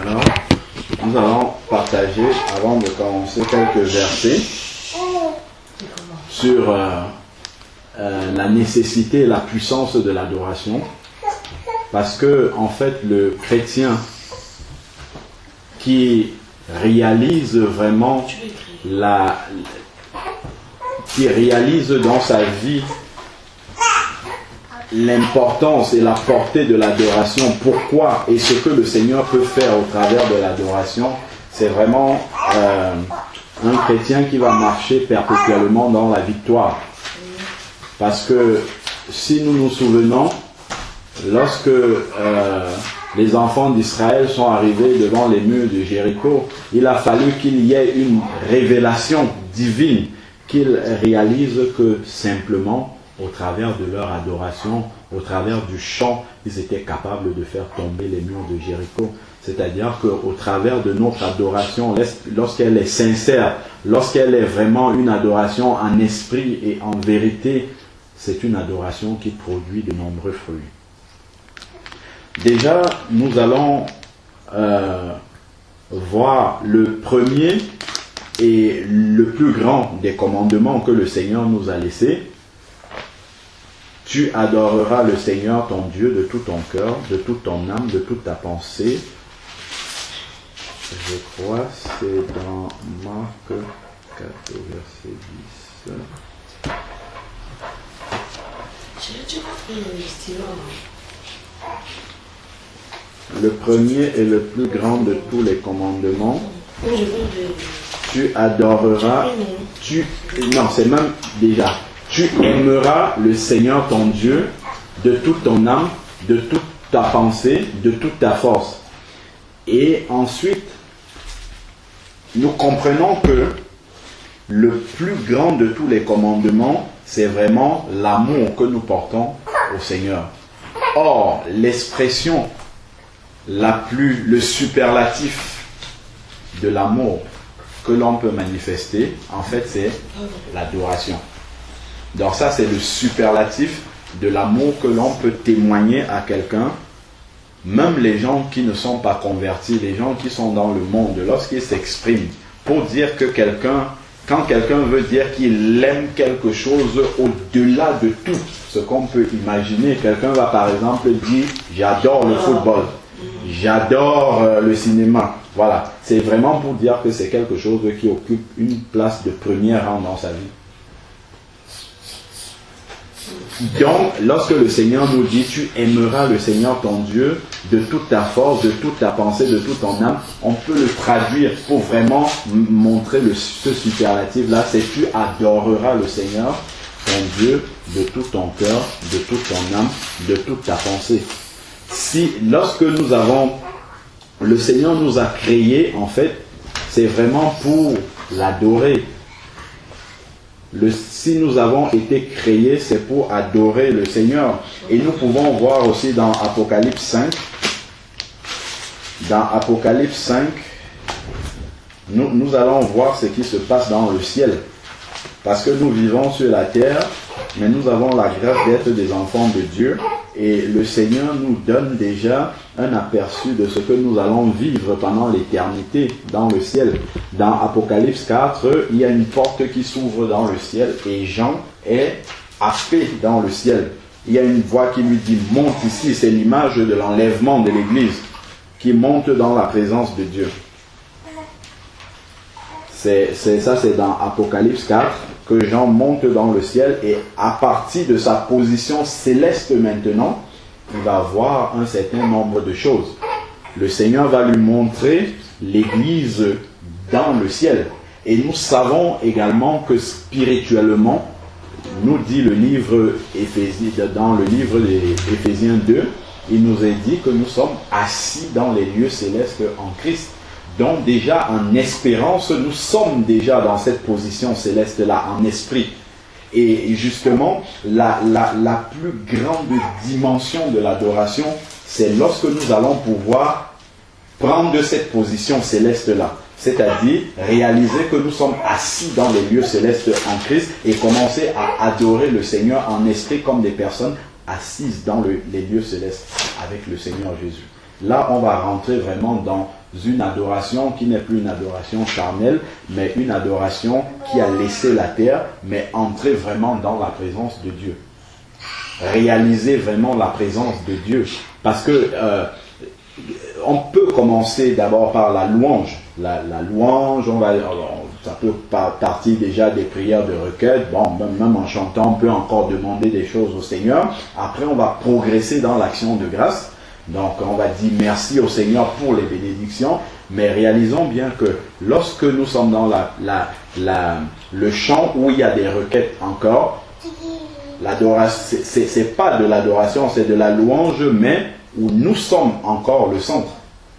Alors, nous allons partager, avant de commencer, quelques versets sur la nécessité et la puissance de l'adoration. Parce que, en fait, le chrétien qui réalise vraiment qui réalise dans sa vie l'importance et la portée de l'adoration, pourquoi et ce que le Seigneur peut faire au travers de l'adoration, c'est vraiment un chrétien qui va marcher perpétuellement dans la victoire. Parce que si nous nous souvenons, lorsque les enfants d'Israël sont arrivés devant les murs de Jéricho, il a fallu qu'il y ait une révélation divine, qu'ils réalisent que simplement, au travers de leur adoration, au travers du chant, ils étaient capables de faire tomber les murs de Jéricho. C'est-à-dire qu'au travers de notre adoration, lorsqu'elle est sincère, lorsqu'elle est vraiment une adoration en esprit et en vérité, c'est une adoration qui produit de nombreux fruits. Déjà, nous allons voir le premier et le plus grand des commandements que le Seigneur nous a laissés. Tu adoreras le Seigneur ton Dieu de tout ton cœur, de toute ton âme, de toute ta pensée. Je crois c'est dans Marc 4, verset 10. Le premier et le plus grand de tous les commandements. Tu adoreras. Non, c'est même déjà. Tu aimeras le Seigneur ton Dieu de toute ton âme, de toute ta pensée, de toute ta force. Et ensuite, nous comprenons que le plus grand de tous les commandements, c'est vraiment l'amour que nous portons au Seigneur. Or, l'expression le superlatif de l'amour que l'on peut manifester, en fait, c'est l'adoration. Donc ça, c'est le superlatif de l'amour que l'on peut témoigner à quelqu'un. Même les gens qui ne sont pas convertis, les gens qui sont dans le monde, lorsqu'ils s'expriment pour dire que quand quelqu'un veut dire qu'il aime quelque chose au-delà de tout ce qu'on peut imaginer, quelqu'un va par exemple dire « j'adore le football ». J'adore le cinéma. Voilà. C'est vraiment pour dire que c'est quelque chose qui occupe une place de premier rang dans sa vie. Donc, lorsque le Seigneur nous dit, tu aimeras le Seigneur ton Dieu de toute ta force, de toute ta pensée, de toute ton âme, on peut le traduire pour vraiment montrer ce superlatif-là, c'est tu adoreras le Seigneur ton Dieu de tout ton cœur, de toute ton âme, de toute ta pensée. Lorsque le Seigneur nous a créés, en fait, c'est vraiment pour l'adorer. Si nous avons été créés, c'est pour adorer le Seigneur. Et nous pouvons voir aussi dans Apocalypse 5. Dans Apocalypse 5, nous allons voir ce qui se passe dans le ciel. Parce que nous vivons sur la terre, mais nous avons la grâce d'être des enfants de Dieu. Et le Seigneur nous donne déjà un aperçu de ce que nous allons vivre pendant l'éternité dans le ciel. Dans Apocalypse 4, il y a une porte qui s'ouvre dans le ciel et Jean est happé dans le ciel. Il y a une voix qui lui dit « monte ici », c'est l'image de l'enlèvement de l'Église qui monte dans la présence de Dieu. C'est dans Apocalypse 4 que Jean monte dans le ciel et à partir de sa position céleste maintenant, il va voir un certain nombre de choses. Le Seigneur va lui montrer l'Église dans le ciel. Et nous savons également que spirituellement, nous dit le livre dans le livre d'Éphésiens 2, il nous est dit que nous sommes assis dans les lieux célestes en Christ. Donc déjà en espérance, nous sommes déjà dans cette position céleste-là, en esprit. Et justement, la plus grande dimension de l'adoration, c'est lorsque nous allons pouvoir prendre cette position céleste-là. C'est-à-dire réaliser que nous sommes assis dans les lieux célestes en Christ et commencer à adorer le Seigneur en esprit comme des personnes assises dans les lieux célestes avec le Seigneur Jésus. Là, on va rentrer vraiment dans une adoration qui n'est plus une adoration charnelle, mais une adoration qui a laissé la terre, mais entrer vraiment dans la présence de Dieu. Réaliser vraiment la présence de Dieu. Parce que on peut commencer d'abord par la louange. La louange, ça peut partir déjà des prières de requête. Bon, même en chantant, on peut encore demander des choses au Seigneur. Après, on va progresser dans l'action de grâce. Donc, on va dire merci au Seigneur pour les bénédictions. Mais réalisons bien que lorsque nous sommes dans le chant où il y a des requêtes encore, l'adoration, c'est pas de l'adoration, c'est de la louange, mais où nous sommes encore le centre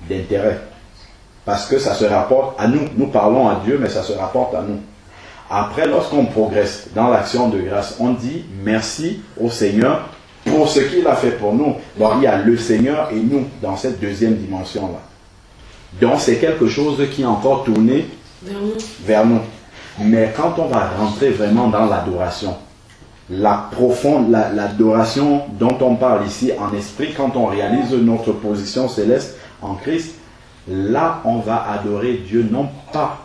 d'intérêt. Parce que ça se rapporte à nous. Nous parlons à Dieu, mais ça se rapporte à nous. Après, lorsqu'on progresse dans l'action de grâce, on dit merci au Seigneur pour ce qu'il a fait pour nous. Bon, il y a le Seigneur et nous dans cette deuxième dimension-là. Donc, c'est quelque chose qui est encore tourné vers nous. Mais quand on va rentrer vraiment dans l'adoration, la profonde, l'adoration dont on parle ici en esprit, quand on réalise notre position céleste en Christ, là on va adorer Dieu non pas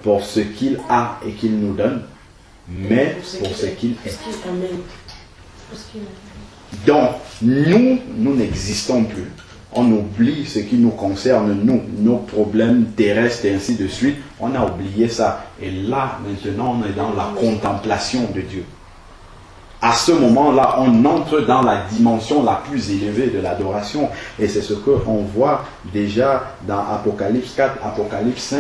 pour ce qu'il a et qu'il nous donne, mais pour ce qu'il est. Donc, nous n'existons plus. On oublie ce qui nous concerne, nous, nos problèmes terrestres et ainsi de suite. On a oublié ça. Et là, maintenant, on est dans la contemplation de Dieu. À ce moment-là, on entre dans la dimension la plus élevée de l'adoration. Et c'est ce qu'on voit déjà dans Apocalypse 4, Apocalypse 5.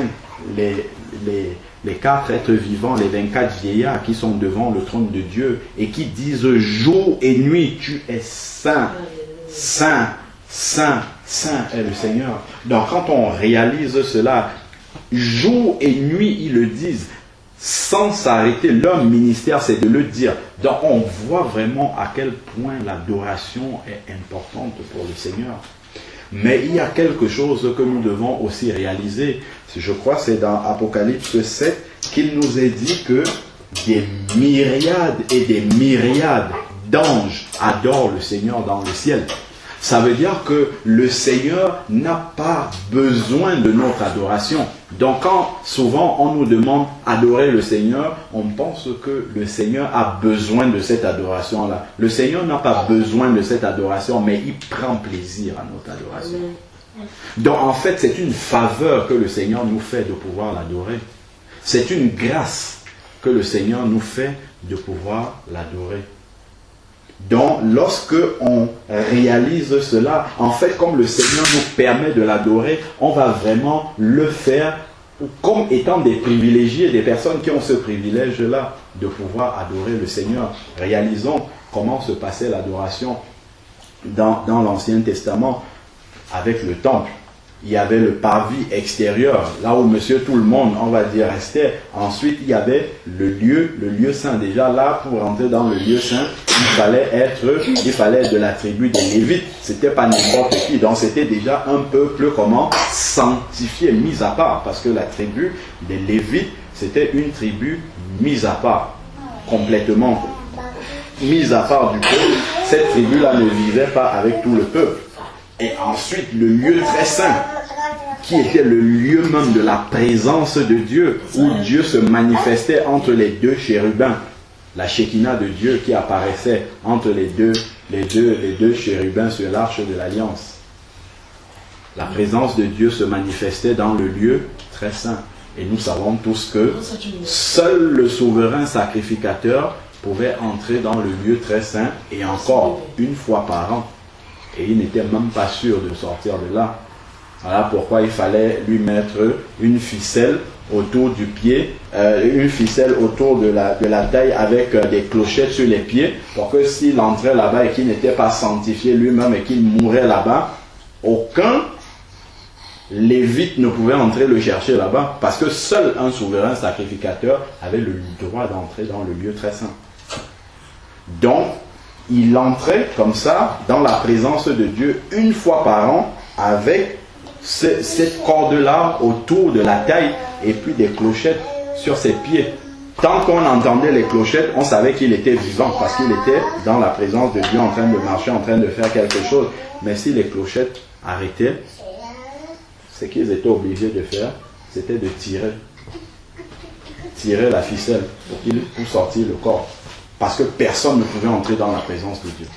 Les 4 êtres vivants, les 24 vieillards qui sont devant le trône de Dieu et qui disent jour et nuit, tu es saint, saint, saint, saint est le Seigneur. Donc quand on réalise cela, jour et nuit, ils le disent, sans s'arrêter. Leur ministère, c'est de le dire. Donc on voit vraiment à quel point l'adoration est importante pour le Seigneur. Mais il y a quelque chose que nous devons aussi réaliser. Je crois que c'est dans Apocalypse 7 qu'il nous est dit que des myriades et des myriades d'anges adorent le Seigneur dans le ciel. Ça veut dire que le Seigneur n'a pas besoin de notre adoration. Donc quand souvent on nous demande adorer le Seigneur, on pense que le Seigneur a besoin de cette adoration-là. Le Seigneur n'a pas besoin de cette adoration, mais il prend plaisir à notre adoration. Donc en fait, c'est une faveur que le Seigneur nous fait de pouvoir l'adorer. C'est une grâce que le Seigneur nous fait de pouvoir l'adorer. Donc, lorsque on réalise cela, en fait, comme le Seigneur nous permet de l'adorer, on va vraiment le faire comme étant des privilégiés, des personnes qui ont ce privilège-là de pouvoir adorer le Seigneur. Réalisons comment se passait l'adoration dans l'Ancien Testament avec le temple. Il y avait le parvis extérieur, là où monsieur tout le monde, on va dire, restait. Ensuite, il y avait le lieu saint. Déjà là, pour entrer dans le lieu saint, il fallait de la tribu des Lévites. C'était pas n'importe qui. Donc c'était déjà un peuple comment sanctifié, mis à part. Parce que la tribu des Lévites, c'était une tribu mise à part. Complètement mise à part du peuple. Cette tribu-là ne vivait pas avec tout le peuple. Et ensuite, le lieu très saint, qui était le lieu même de la présence de Dieu, où Dieu se manifestait entre les deux chérubins. La Shekinah de Dieu qui apparaissait entre les deux chérubins sur l'arche de l'Alliance. La présence de Dieu se manifestait dans le lieu très saint. Et nous savons tous que seul le souverain sacrificateur pouvait entrer dans le lieu très saint, et encore une fois par an. Et il n'était même pas sûr de sortir de là. Voilà pourquoi il fallait lui mettre une ficelle autour du pied, une ficelle autour de la taille avec des clochettes sur les pieds, pour que s'il entrait là-bas et qu'il n'était pas sanctifié lui-même et qu'il mourait là-bas, aucun lévite ne pouvait entrer le chercher là-bas, parce que seul un souverain sacrificateur avait le droit d'entrer dans le lieu très saint. Donc, il entrait comme ça dans la présence de Dieu une fois par an avec cette corde-là autour de la taille et puis des clochettes sur ses pieds. Tant qu'on entendait les clochettes, on savait qu'il était vivant parce qu'il était dans la présence de Dieu en train de marcher, en train de faire quelque chose. Mais si les clochettes arrêtaient, ce qu'ils étaient obligés de faire, c'était de tirer la ficelle pour sortir le corps. Parce que personne ne pouvait entrer dans la présence de Dieu.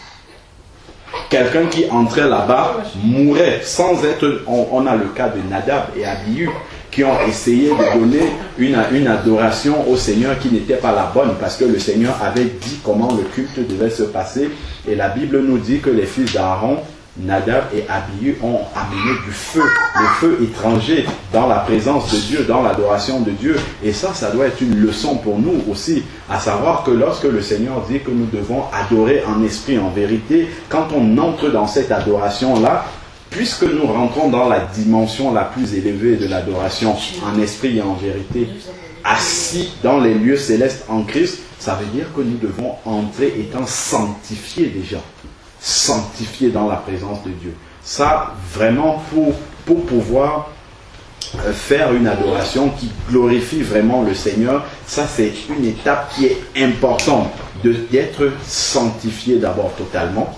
Quelqu'un qui entrait là-bas mourait sans être... On a le cas de Nadab et Abihu qui ont essayé de donner une adoration au Seigneur qui n'était pas la bonne parce que le Seigneur avait dit comment le culte devait se passer. Et la Bible nous dit que les fils d'Aaron, Nadab et Abihu, ont amené du feu, le feu étranger dans la présence de Dieu, dans l'adoration de Dieu. Et ça doit être une leçon pour nous aussi, à savoir que lorsque le Seigneur dit que nous devons adorer en esprit, en vérité, quand on entre dans cette adoration-là, puisque nous rentrons dans la dimension la plus élevée de l'adoration, en esprit et en vérité, assis dans les lieux célestes en Christ, ça veut dire que nous devons entrer étant sanctifiés déjà. Sanctifiés dans la présence de Dieu. Ça, vraiment, pour pouvoir faire une adoration qui glorifie vraiment le Seigneur, ça c'est une étape qui est importante, d'être sanctifié d'abord totalement.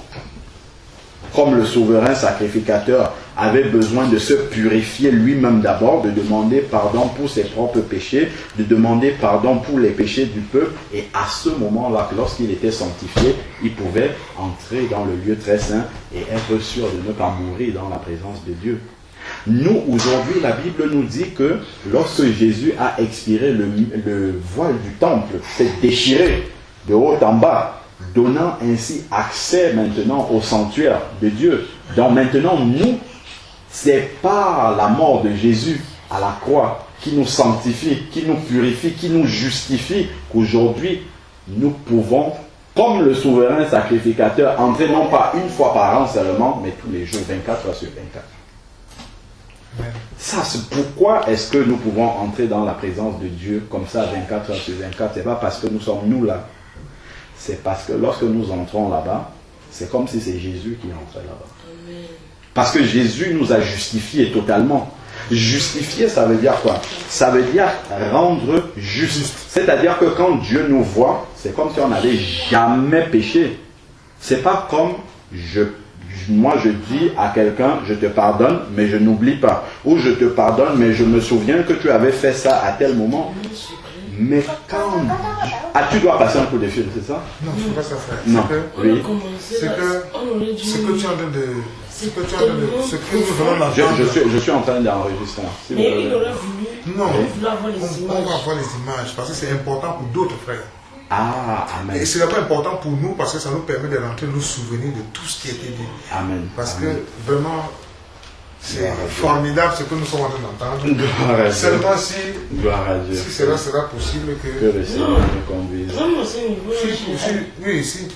Comme le souverain sacrificateur avait besoin de se purifier lui-même d'abord, de demander pardon pour ses propres péchés, de demander pardon pour les péchés du peuple, et à ce moment-là, lorsqu'il était sanctifié, il pouvait entrer dans le lieu très saint et être sûr de ne pas mourir dans la présence de Dieu. Nous, aujourd'hui, la Bible nous dit que lorsque Jésus a expiré, le voile du temple s'est déchiré de haut en bas, donnant ainsi accès maintenant au sanctuaire de Dieu. Donc maintenant, nous, c'est par la mort de Jésus à la croix qui nous sanctifie, qui nous purifie, qui nous justifie, qu'aujourd'hui, nous pouvons, comme le souverain sacrificateur, entrer non pas une fois par an seulement, mais tous les jours, 24 heures sur 24. Ça, c'est pourquoi est-ce que nous pouvons entrer dans la présence de Dieu comme ça, 24 heures sur 24. C'est pas parce que nous sommes nous là. C'est parce que lorsque nous entrons là-bas, c'est comme si c'est Jésus qui entrait là-bas. Parce que Jésus nous a justifiés totalement. Justifier, ça veut dire quoi? Ça veut dire rendre juste. C'est-à-dire que quand Dieu nous voit, c'est comme si on n'avait jamais péché. C'est pas comme moi je dis à quelqu'un, je te pardonne, mais je n'oublie pas. Ou je te pardonne, mais je me souviens que tu avais fait ça à tel moment. Mais quand... Ah, tu dois passer un coup de fil, c'est ça? Non, je ne peux pas ça faire. Non, oui. C'est que tu es en train de... Ce que nous venons d'entendre... Je suis en train d'enregistrer. Si mais il aurait voulu... Non, on va avoir les images. On va voir les images, parce que c'est important pour d'autres frères. Ah, amen. Et c'est d'abord important pour nous, parce que ça nous permet de rentrer nous souvenir de tout ce qui a été dit. Amen. Parce amen. que vraiment... C'est formidable ce que nous sommes en train d'entendre. Seulement si cela sera possible que le Seigneur nous conduise. Oui, si.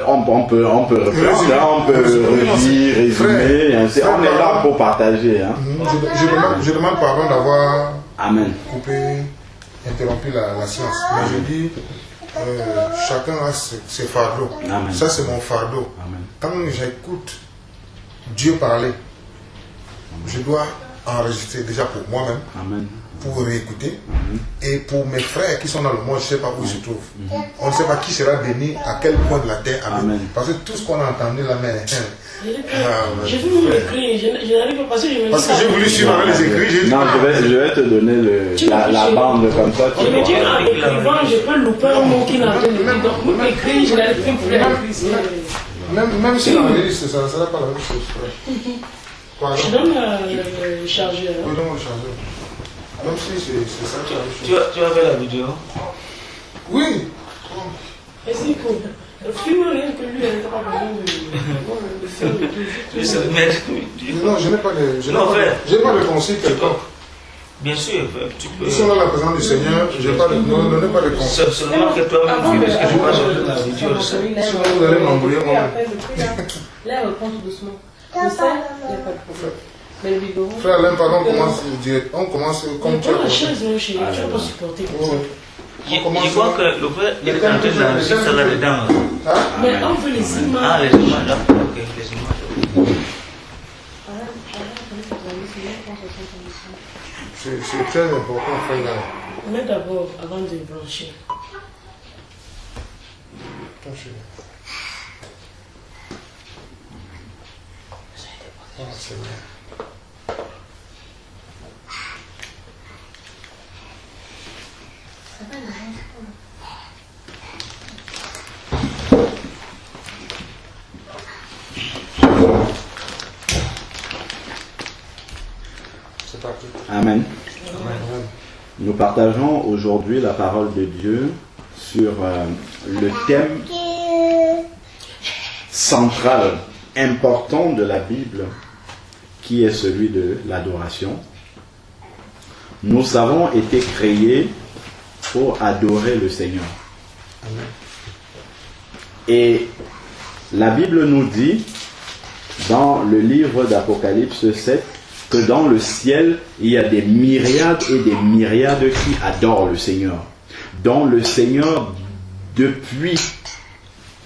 On peut reprendre, on peut redire, résumer. On est là pour partager. Hein. Je demande pardon d'avoir coupé, interrompu la séance. Mais je dis, chacun a ses fardeaux. Amen. Ça, c'est mon fardeau. Amen. Quand j'écoute Dieu parler, je dois enregistrer déjà pour moi-même, pour réécouter, et pour mes frères qui sont dans le monde, je ne sais pas où ils se trouvent. On ne sait pas qui sera béni à quel point de la terre. Amen. Parce que tout ce qu'on a entendu là, mais... J'ai voulu m'écrire, je n'arrive pas parce que je me dis... Parce que j'ai voulu suivre les écrits. Non, je vais te donner la bande comme ça. Je me dis, en écrivant, je peux louper un mot qui n'a pas de même. Donc, pour m'écrire, je n'arrive plus à écrire. Même si l'enregistre, ça ne sera pas la même chose. Je donne le chargeur. Oui, donne le chargeur. Même si c'est ça qui a Tu vas faire la vidéo? Oui. Et c'est cool. Le film, rien que lui, elle n'était pas besoin de faire. Non, je n'ai pas de conseil quelconque. Bien sûr, tu peux. Ils sont dans la présence du Seigneur, je n'ai pas de conseil. Seulement que toi-même, parce que je passe la vidéo. Sinon, vous allez m'embrouiller moi-même. Là, elle reprend tout doucement. Le sel, il n'y a pas de problème. Mais le biberon... Frère Alain, pardon, on commence comme tu as la chaise, mon chéri, tu vas pas supporter comme ça. Je crois que le frère est en train d'enregistrer là-dedans. Mais on veut les images. Ah, les images, d'accord, ok, les images. C'est très important, frère Alain. Mais d'abord, avant de brancher. C'est bien. Amen. Nous partageons aujourd'hui la parole de Dieu sur le thème central, important de la Bible, qui est celui de l'adoration. Nous avons été créés pour adorer le Seigneur. Et la Bible nous dit, dans le livre d'Apocalypse 7, que dans le ciel, il y a des myriades et des myriades qui adorent le Seigneur. Dont le Seigneur, depuis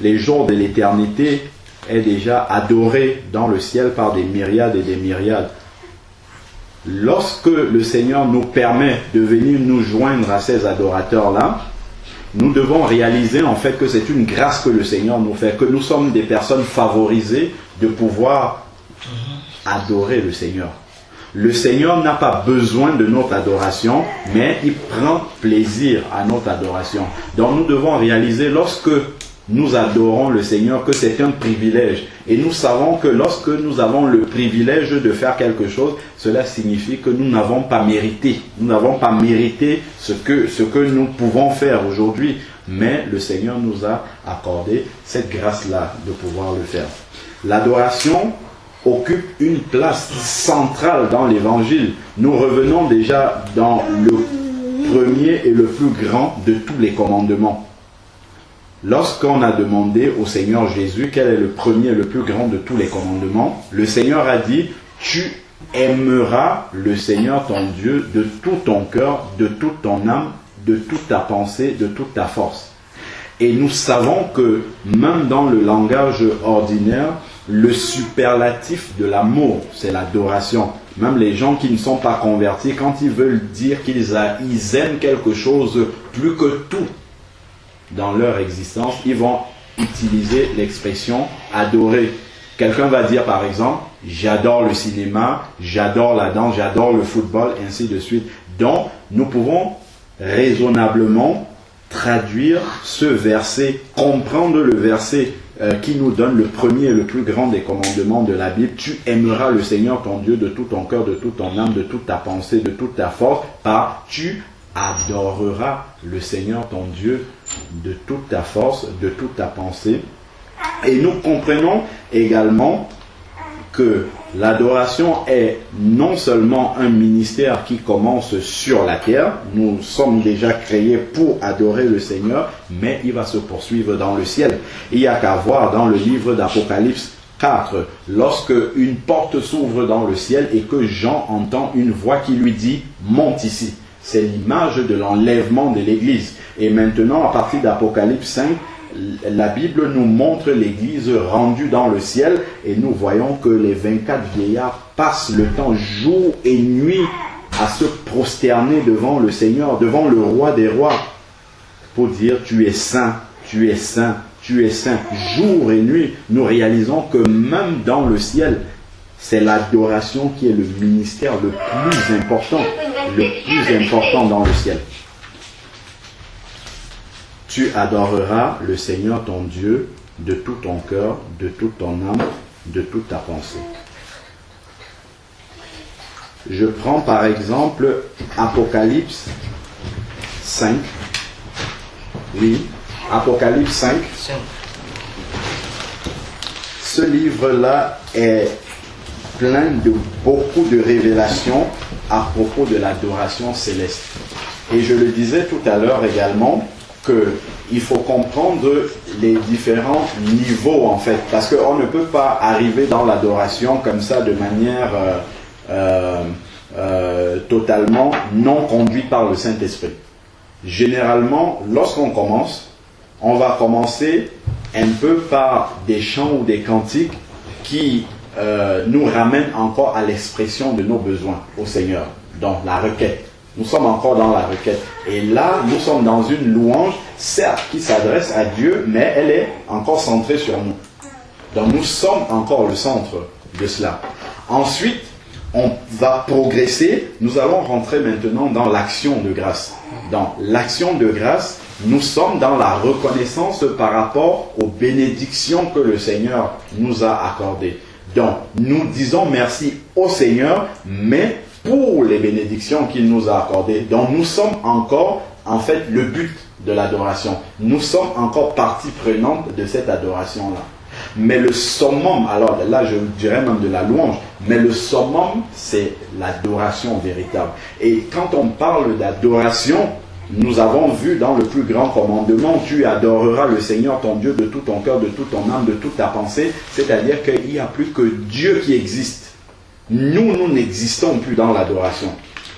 les jours de l'éternité, est déjà adoré dans le ciel par des myriades et des myriades. Lorsque le Seigneur nous permet de venir nous joindre à ces adorateurs-là, nous devons réaliser en fait que c'est une grâce que le Seigneur nous fait, que nous sommes des personnes favorisées de pouvoir adorer le Seigneur. Le Seigneur n'a pas besoin de notre adoration, mais il prend plaisir à notre adoration. Donc nous devons réaliser lorsque nous adorons le Seigneur que c'est un privilège. Et nous savons que lorsque nous avons le privilège de faire quelque chose, cela signifie que nous n'avons pas mérité. Nous n'avons pas mérité ce que nous pouvons faire aujourd'hui. Mais le Seigneur nous a accordé cette grâce-là de pouvoir le faire. L'adoration occupe une place centrale dans l'évangile. Nous revenons déjà dans le premier et le plus grand de tous les commandements. Lorsqu'on a demandé au Seigneur Jésus quel est le premier et le plus grand de tous les commandements, le Seigneur a dit, tu aimeras le Seigneur ton Dieu de tout ton cœur, de toute ton âme, de toute ta pensée, de toute ta force. Et nous savons que même dans le langage ordinaire, le superlatif de l'amour, c'est l'adoration. Même les gens qui ne sont pas convertis, quand ils veulent dire qu'ils aiment quelque chose plus que tout dans leur existence, ils vont utiliser l'expression adorer. Quelqu'un va dire par exemple, j'adore le cinéma, j'adore la danse, j'adore le football, ainsi de suite. Donc, nous pouvons raisonnablement traduire ce verset, comprendre le verset qui nous donne le premier et le plus grand des commandements de la Bible. Tu aimeras le Seigneur ton Dieu de tout ton cœur, de toute ton âme, de toute ta pensée, de toute ta force, par tu adoreras le Seigneur ton Dieu de toute ta force, de toute ta pensée. Et nous comprenons également que l'adoration est non seulement un ministère qui commence sur la terre, nous sommes déjà créés pour adorer le Seigneur, mais il va se poursuivre dans le ciel. Il n'y a qu'à voir dans le livre d'Apocalypse 4, lorsque une porte s'ouvre dans le ciel et que Jean entend une voix qui lui dit « monte ici ». C'est l'image de l'enlèvement de l'Église. Et maintenant, à partir d'Apocalypse 5, la Bible nous montre l'Église rendue dans le ciel et nous voyons que les 24 vieillards passent le temps jour et nuit à se prosterner devant le Seigneur, devant le roi des rois, pour dire tu es saint, tu es saint, tu es saint. Jour et nuit, nous réalisons que même dans le ciel, c'est l'adoration qui est le ministère le plus important dans le ciel. Tu adoreras le Seigneur ton Dieu de tout ton cœur, de toute ton âme, de toute ta pensée. Je prends par exemple Apocalypse 5. Oui, Apocalypse 5. Ce livre-là est plein de beaucoup de révélations à propos de l'adoration céleste. Et je le disais tout à l'heure également, qu'il faut comprendre les différents niveaux en fait, parce qu'on ne peut pas arriver dans l'adoration comme ça de manière totalement non conduite par le Saint-Esprit. Généralement, lorsqu'on commence, on va commencer un peu par des chants ou des cantiques qui nous ramènent encore à l'expression de nos besoins au Seigneur, dans la requête. Nous sommes encore dans la requête. Et là, nous sommes dans une louange, certes, qui s'adresse à Dieu, mais elle est encore centrée sur nous. Donc nous sommes encore le centre de cela. Ensuite, on va progresser. Nous allons rentrer maintenant dans l'action de grâce. Dans l'action de grâce, nous sommes dans la reconnaissance par rapport aux bénédictions que le Seigneur nous a accordées. Donc, nous disons merci au Seigneur, mais pour les bénédictions qu'il nous a accordées. Donc nous sommes encore, en fait, le but de l'adoration. Nous sommes encore partie prenante de cette adoration-là. Mais le summum, alors là je dirais même de la louange, mais le summum c'est l'adoration véritable. Et quand on parle d'adoration, nous avons vu dans le plus grand commandement, tu adoreras le Seigneur ton Dieu de tout ton cœur, de toute ton âme, de toute ta pensée, c'est-à-dire qu'il n'y a plus que Dieu qui existe. Nous n'existons plus dans l'adoration.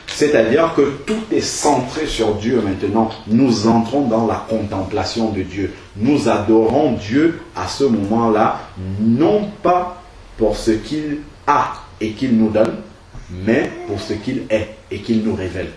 C'est-à-dire que tout est centré sur Dieu maintenant. Nous entrons dans la contemplation de Dieu. Nous adorons Dieu à ce moment-là, non pas pour ce qu'il a et qu'il nous donne, mais pour ce qu'il est et qu'il nous révèle.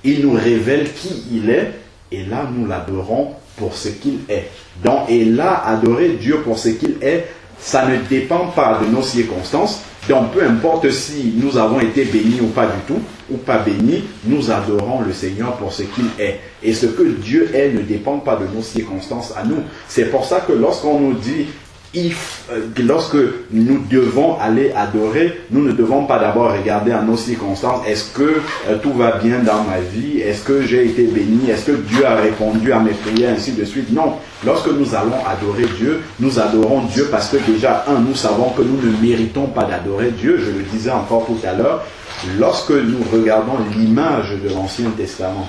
Il nous révèle qui il est, et là nous l'adorons pour ce qu'il est. Donc, et là, adorer Dieu pour ce qu'il est, ça ne dépend pas de nos circonstances. Donc, peu importe si nous avons été bénis ou pas du tout, ou pas bénis, nous adorons le Seigneur pour ce qu'il est. Et ce que Dieu est ne dépend pas de nos circonstances à nous. C'est pour ça que lorsqu'on nous dit, lorsque nous devons aller adorer, nous ne devons pas d'abord regarder à nos circonstances. Est-ce que tout va bien dans ma vie? Est-ce que j'ai été béni? Est-ce que Dieu a répondu à mes prières? Ainsi de suite. Non. Lorsque nous allons adorer Dieu, nous adorons Dieu parce que déjà, nous savons que nous ne méritons pas d'adorer Dieu. Je le disais encore tout à l'heure. Lorsque nous regardons l'image de l'Ancien Testament,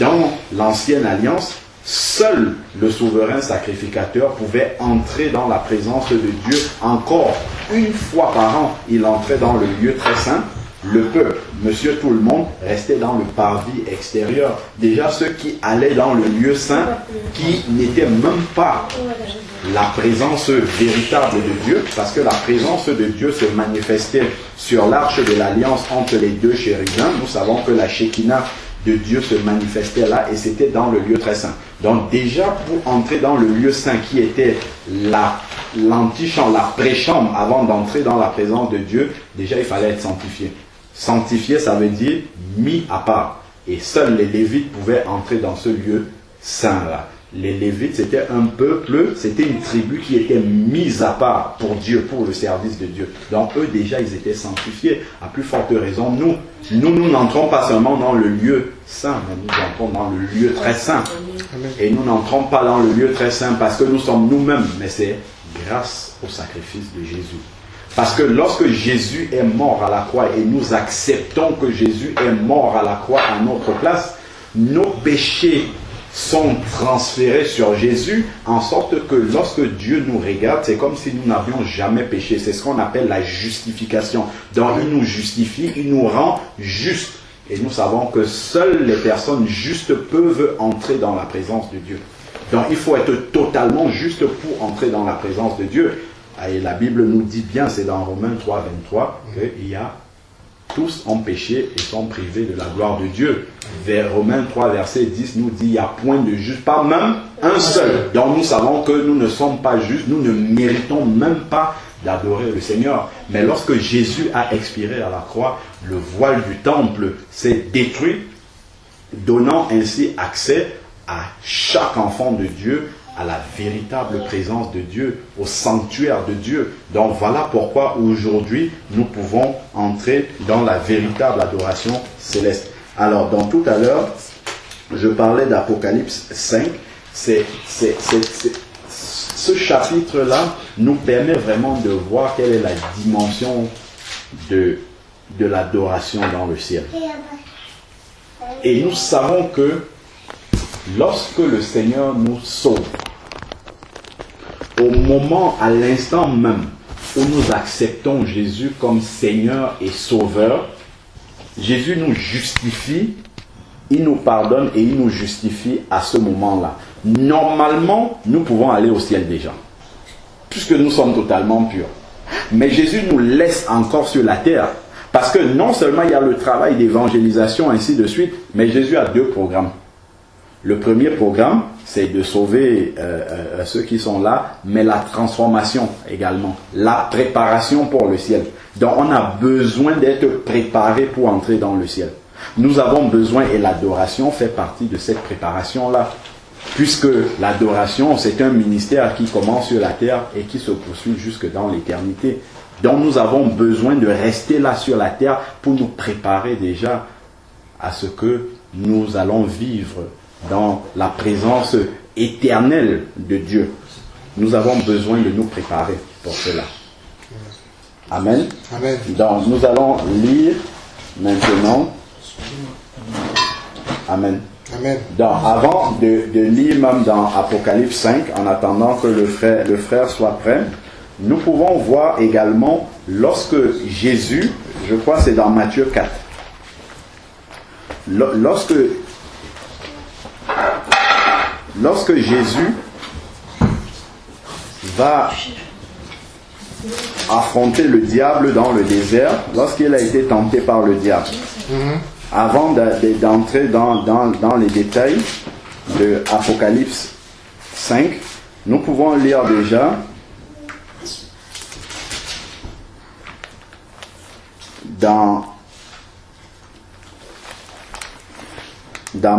dans l'Ancienne Alliance, seul le souverain sacrificateur pouvait entrer dans la présence de Dieu. Encore une fois par an, il entrait dans le lieu très saint. Le peuple, monsieur tout le monde, restait dans le parvis extérieur. Déjà ceux qui allaient dans le lieu saint, qui n'étaient même pas la présence véritable de Dieu, parce que la présence de Dieu se manifestait sur l'arche de l'alliance entre les deux chérubins. Nous savons que la Shekinah de Dieu se manifestait là, et c'était dans le lieu très saint. Donc déjà, pour entrer dans le lieu saint qui était l'antichambre, la pré-chambre avant d'entrer dans la présence de Dieu, déjà il fallait être sanctifié. Sanctifié, ça veut dire mis à part. Et seuls les Lévites pouvaient entrer dans ce lieu saint-là. Les Lévites, c'était un peuple, c'était une tribu qui était mise à part pour Dieu, pour le service de Dieu. Donc eux déjà, ils étaient sanctifiés. À plus forte raison, nous n'entrons pas seulement dans le lieu saint, mais nous entrons dans le lieu très saint. Et nous n'entrons pas dans le lieu très saint parce que nous sommes nous-mêmes, mais c'est grâce au sacrifice de Jésus. Parce que lorsque Jésus est mort à la croix et nous acceptons que Jésus est mort à la croix à notre place, nos péchés sont transférés sur Jésus, en sorte que lorsque Dieu nous regarde, c'est comme si nous n'avions jamais péché. C'est ce qu'on appelle la justification. Donc il nous justifie, il nous rend justes. Et nous savons que seules les personnes justes peuvent entrer dans la présence de Dieu. Donc il faut être totalement juste pour entrer dans la présence de Dieu. Et la Bible nous dit bien, c'est dans Romains 3, 23, qu'il y a tous ont péché et sont privés de la gloire de Dieu. Vers Romains 3, verset 10 nous dit, il n'y a point de juste, pas même un seul. Donc nous savons que nous ne sommes pas justes, nous ne méritons même pas d'adorer le Seigneur. Mais lorsque Jésus a expiré à la croix, le voile du temple s'est détruit, donnant ainsi accès à chaque enfant de Dieu à la véritable présence de Dieu, au sanctuaire de Dieu. Donc voilà pourquoi aujourd'hui nous pouvons entrer dans la véritable adoration céleste. Alors dans tout à l'heure, je parlais d'Apocalypse 5. Ce chapitre-là nous permet vraiment de voir quelle est la dimension de l'adoration dans le ciel. Et nous savons que lorsque le Seigneur nous sauve, au moment, à l'instant même où nous acceptons Jésus comme Seigneur et Sauveur, Jésus nous justifie, il nous pardonne et il nous justifie à ce moment-là. Normalement, nous pouvons aller au ciel déjà, puisque nous sommes totalement purs. Mais Jésus nous laisse encore sur la terre, parce que non seulement il y a le travail d'évangélisation, ainsi de suite, mais Jésus a deux programmes. Le premier programme, c'est de sauver ceux qui sont là, mais la transformation également, la préparation pour le ciel. Donc on a besoin d'être préparé pour entrer dans le ciel. Nous avons besoin, et l'adoration fait partie de cette préparation-là, puisque l'adoration, c'est un ministère qui commence sur la terre et qui se poursuit jusque dans l'éternité. Donc nous avons besoin de rester là sur la terre pour nous préparer déjà à ce que nous allons vivre dans la présence éternelle de Dieu. Nous avons besoin de nous préparer pour cela. Amen. Amen. Donc nous allons lire maintenant. Amen. Amen. Donc, avant de lire même dans Apocalypse 5, en attendant que le frère soit prêt, nous pouvons voir également lorsque Jésus, je crois que c'est dans Matthieu 4, lorsque Jésus va affronter le diable dans le désert, lorsqu'il a été tenté par le diable. Avant d'entrer dans les détails de Apocalypse 5, nous pouvons lire déjà dans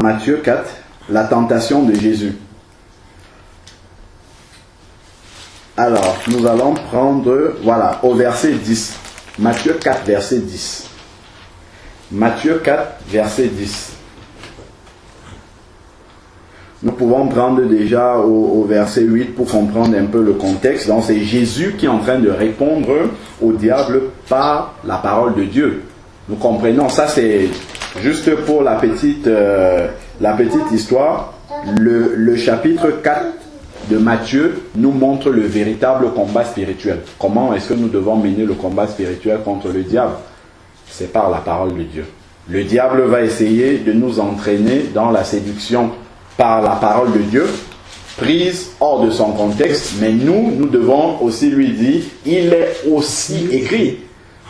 Matthieu 4, la tentation de Jésus. Alors, nous allons prendre, voilà, au verset 10. Matthieu 4, verset 10. Matthieu 4, verset 10. Nous pouvons prendre déjà au verset 8 pour comprendre un peu le contexte. Donc c'est Jésus qui est en train de répondre au diable par la parole de Dieu. Nous comprenons, ça c'est juste pour la petite histoire. Le chapitre 4 de Matthieu nous montre le véritable combat spirituel. Comment est-ce que nous devons mener le combat spirituel contre le diable? C'est par la parole de Dieu. Le diable va essayer de nous entraîner dans la séduction par la parole de Dieu, prise hors de son contexte, mais nous devons aussi lui dire, il est aussi écrit.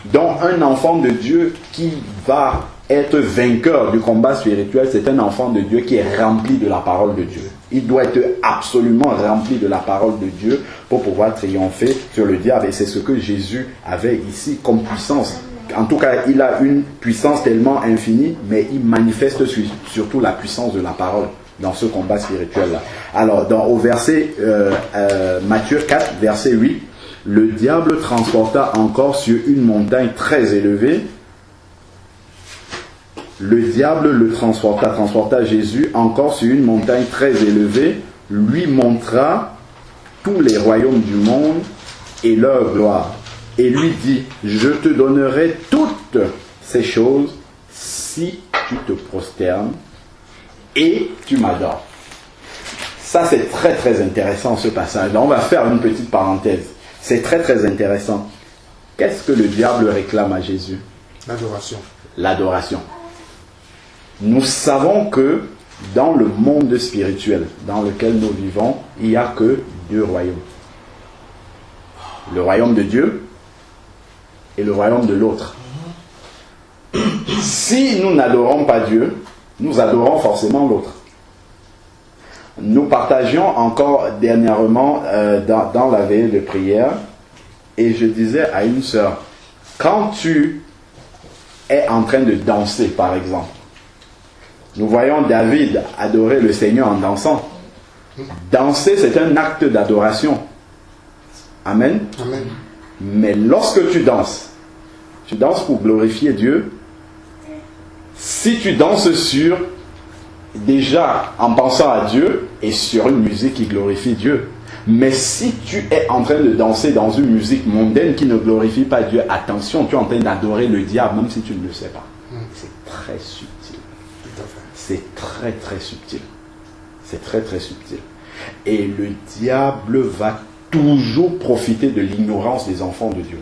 Donc un enfant de Dieu qui va être vainqueur du combat spirituel, c'est un enfant de Dieu qui est rempli de la parole de Dieu. Il doit être absolument rempli de la parole de Dieu pour pouvoir triompher sur le diable. Et c'est ce que Jésus avait ici comme puissance. En tout cas, il a une puissance tellement infinie, mais il manifeste surtout la puissance de la parole dans ce combat spirituel-là. Alors, au verset Matthieu 4, verset 8, le diable transporta encore sur une montagne très élevée. Le diable le transporta Jésus encore sur une montagne très élevée, lui montra tous les royaumes du monde et leur gloire. Et lui dit, je te donnerai toutes ces choses si tu te prosternes et tu m'adores. Ça c'est très très intéressant ce passage. Là, on va faire une petite parenthèse. C'est très très intéressant. Qu'est-ce que le diable réclame à Jésus? L'adoration. L'adoration. Nous savons que dans le monde spirituel dans lequel nous vivons, il n'y a que deux royaumes. Le royaume de Dieu et le royaume de l'autre. Si nous n'adorons pas Dieu, nous adorons forcément l'autre. Nous partagions encore dernièrement dans la veille de prière, et je disais à une sœur, quand tu es en train de danser par exemple, nous voyons David adorer le Seigneur en dansant. Danser, c'est un acte d'adoration. Amen. Amen. Mais lorsque tu danses pour glorifier Dieu. Si tu danses déjà en pensant à Dieu et sur une musique qui glorifie Dieu. Mais si tu es en train de danser dans une musique mondaine qui ne glorifie pas Dieu, attention, tu es en train d'adorer le diable, même si tu ne le sais pas. C'est très subtil. C'est très très subtil. C'est très très subtil. Et le diable va toujours profiter de l'ignorance des enfants de Dieu.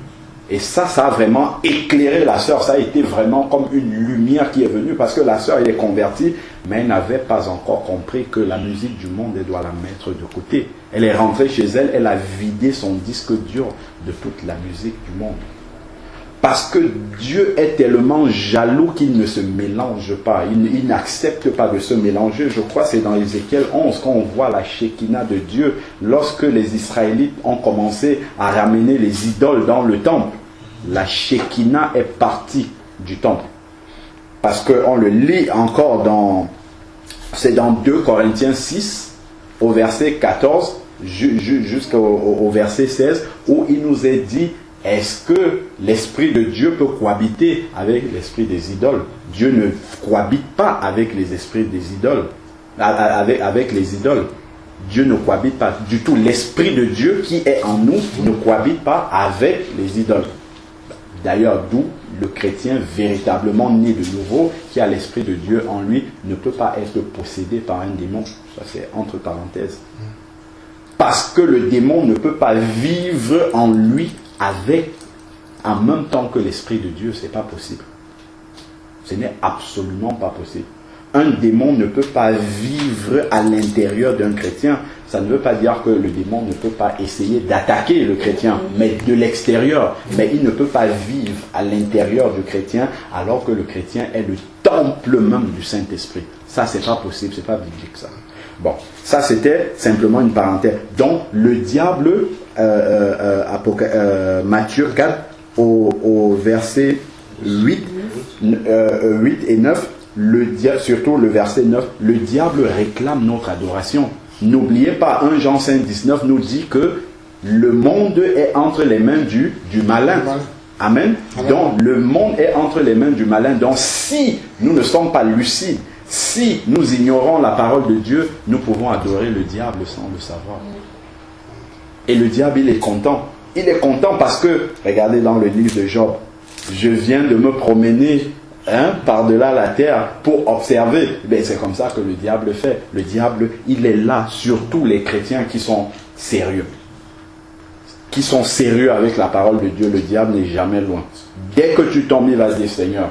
Et ça a vraiment éclairé la sœur. Ça a été vraiment comme une lumière qui est venue, parce que la sœur, elle est convertie, mais elle n'avait pas encore compris que la musique du monde, elle doit la mettre de côté. Elle est rentrée chez elle, elle a vidé son disque dur de toute la musique du monde. Parce que Dieu est tellement jaloux qu'il ne se mélange pas. Il n'accepte pas de se mélanger. Je crois que c'est dans Ézéchiel 11 qu'on voit la Shekinah de Dieu lorsque les Israélites ont commencé à ramener les idoles dans le temple. La Shekinah est partie du temple. Parce qu'on le lit encore c'est dans 2 Corinthiens 6 au verset 14 jusqu'au verset 16 où il nous est dit: est-ce que l'Esprit de Dieu peut cohabiter avec l'esprit des idoles? Dieu ne cohabite pas avec les esprits des idoles, avec les idoles. Dieu ne cohabite pas du tout. L'Esprit de Dieu qui est en nous ne cohabite pas avec les idoles. D'ailleurs, d'où le chrétien véritablement né de nouveau, qui a l'Esprit de Dieu en lui, ne peut pas être possédé par un démon. Ça, c'est entre parenthèses. Parce que le démon ne peut pas vivre en lui en même temps que l'Esprit de Dieu. Ce n'est pas possible. Ce n'est absolument pas possible. Un démon ne peut pas vivre à l'intérieur d'un chrétien. Ça ne veut pas dire que le démon ne peut pas essayer d'attaquer le chrétien, mais de l'extérieur. Mais il ne peut pas vivre à l'intérieur du chrétien alors que le chrétien est le temple même du Saint-Esprit. Ça, c'est pas possible, c'est pas biblique ça. Bon, ça c'était simplement une parenthèse. Donc, le diable, Matthieu 4, au verset 8 et 9, surtout le verset 9, le diable réclame notre adoration. N'oubliez pas, 1 Jean 5, 19 nous dit que le monde est entre les mains du malin. Amen. Donc le monde est entre les mains du malin. Donc si nous ne sommes pas lucides, si nous ignorons la parole de Dieu, nous pouvons adorer le diable sans le savoir. Et le diable, il est content. Il est content parce que, regardez dans le livre de Job, je viens de me promener par-delà la terre pour observer. Ben, c'est comme ça que le diable fait. Le diable, il est là, surtout les chrétiens qui sont sérieux. Qui sont sérieux avec la parole de Dieu, le diable n'est jamais loin. Dès que tu tombes, il va se dire, Seigneur,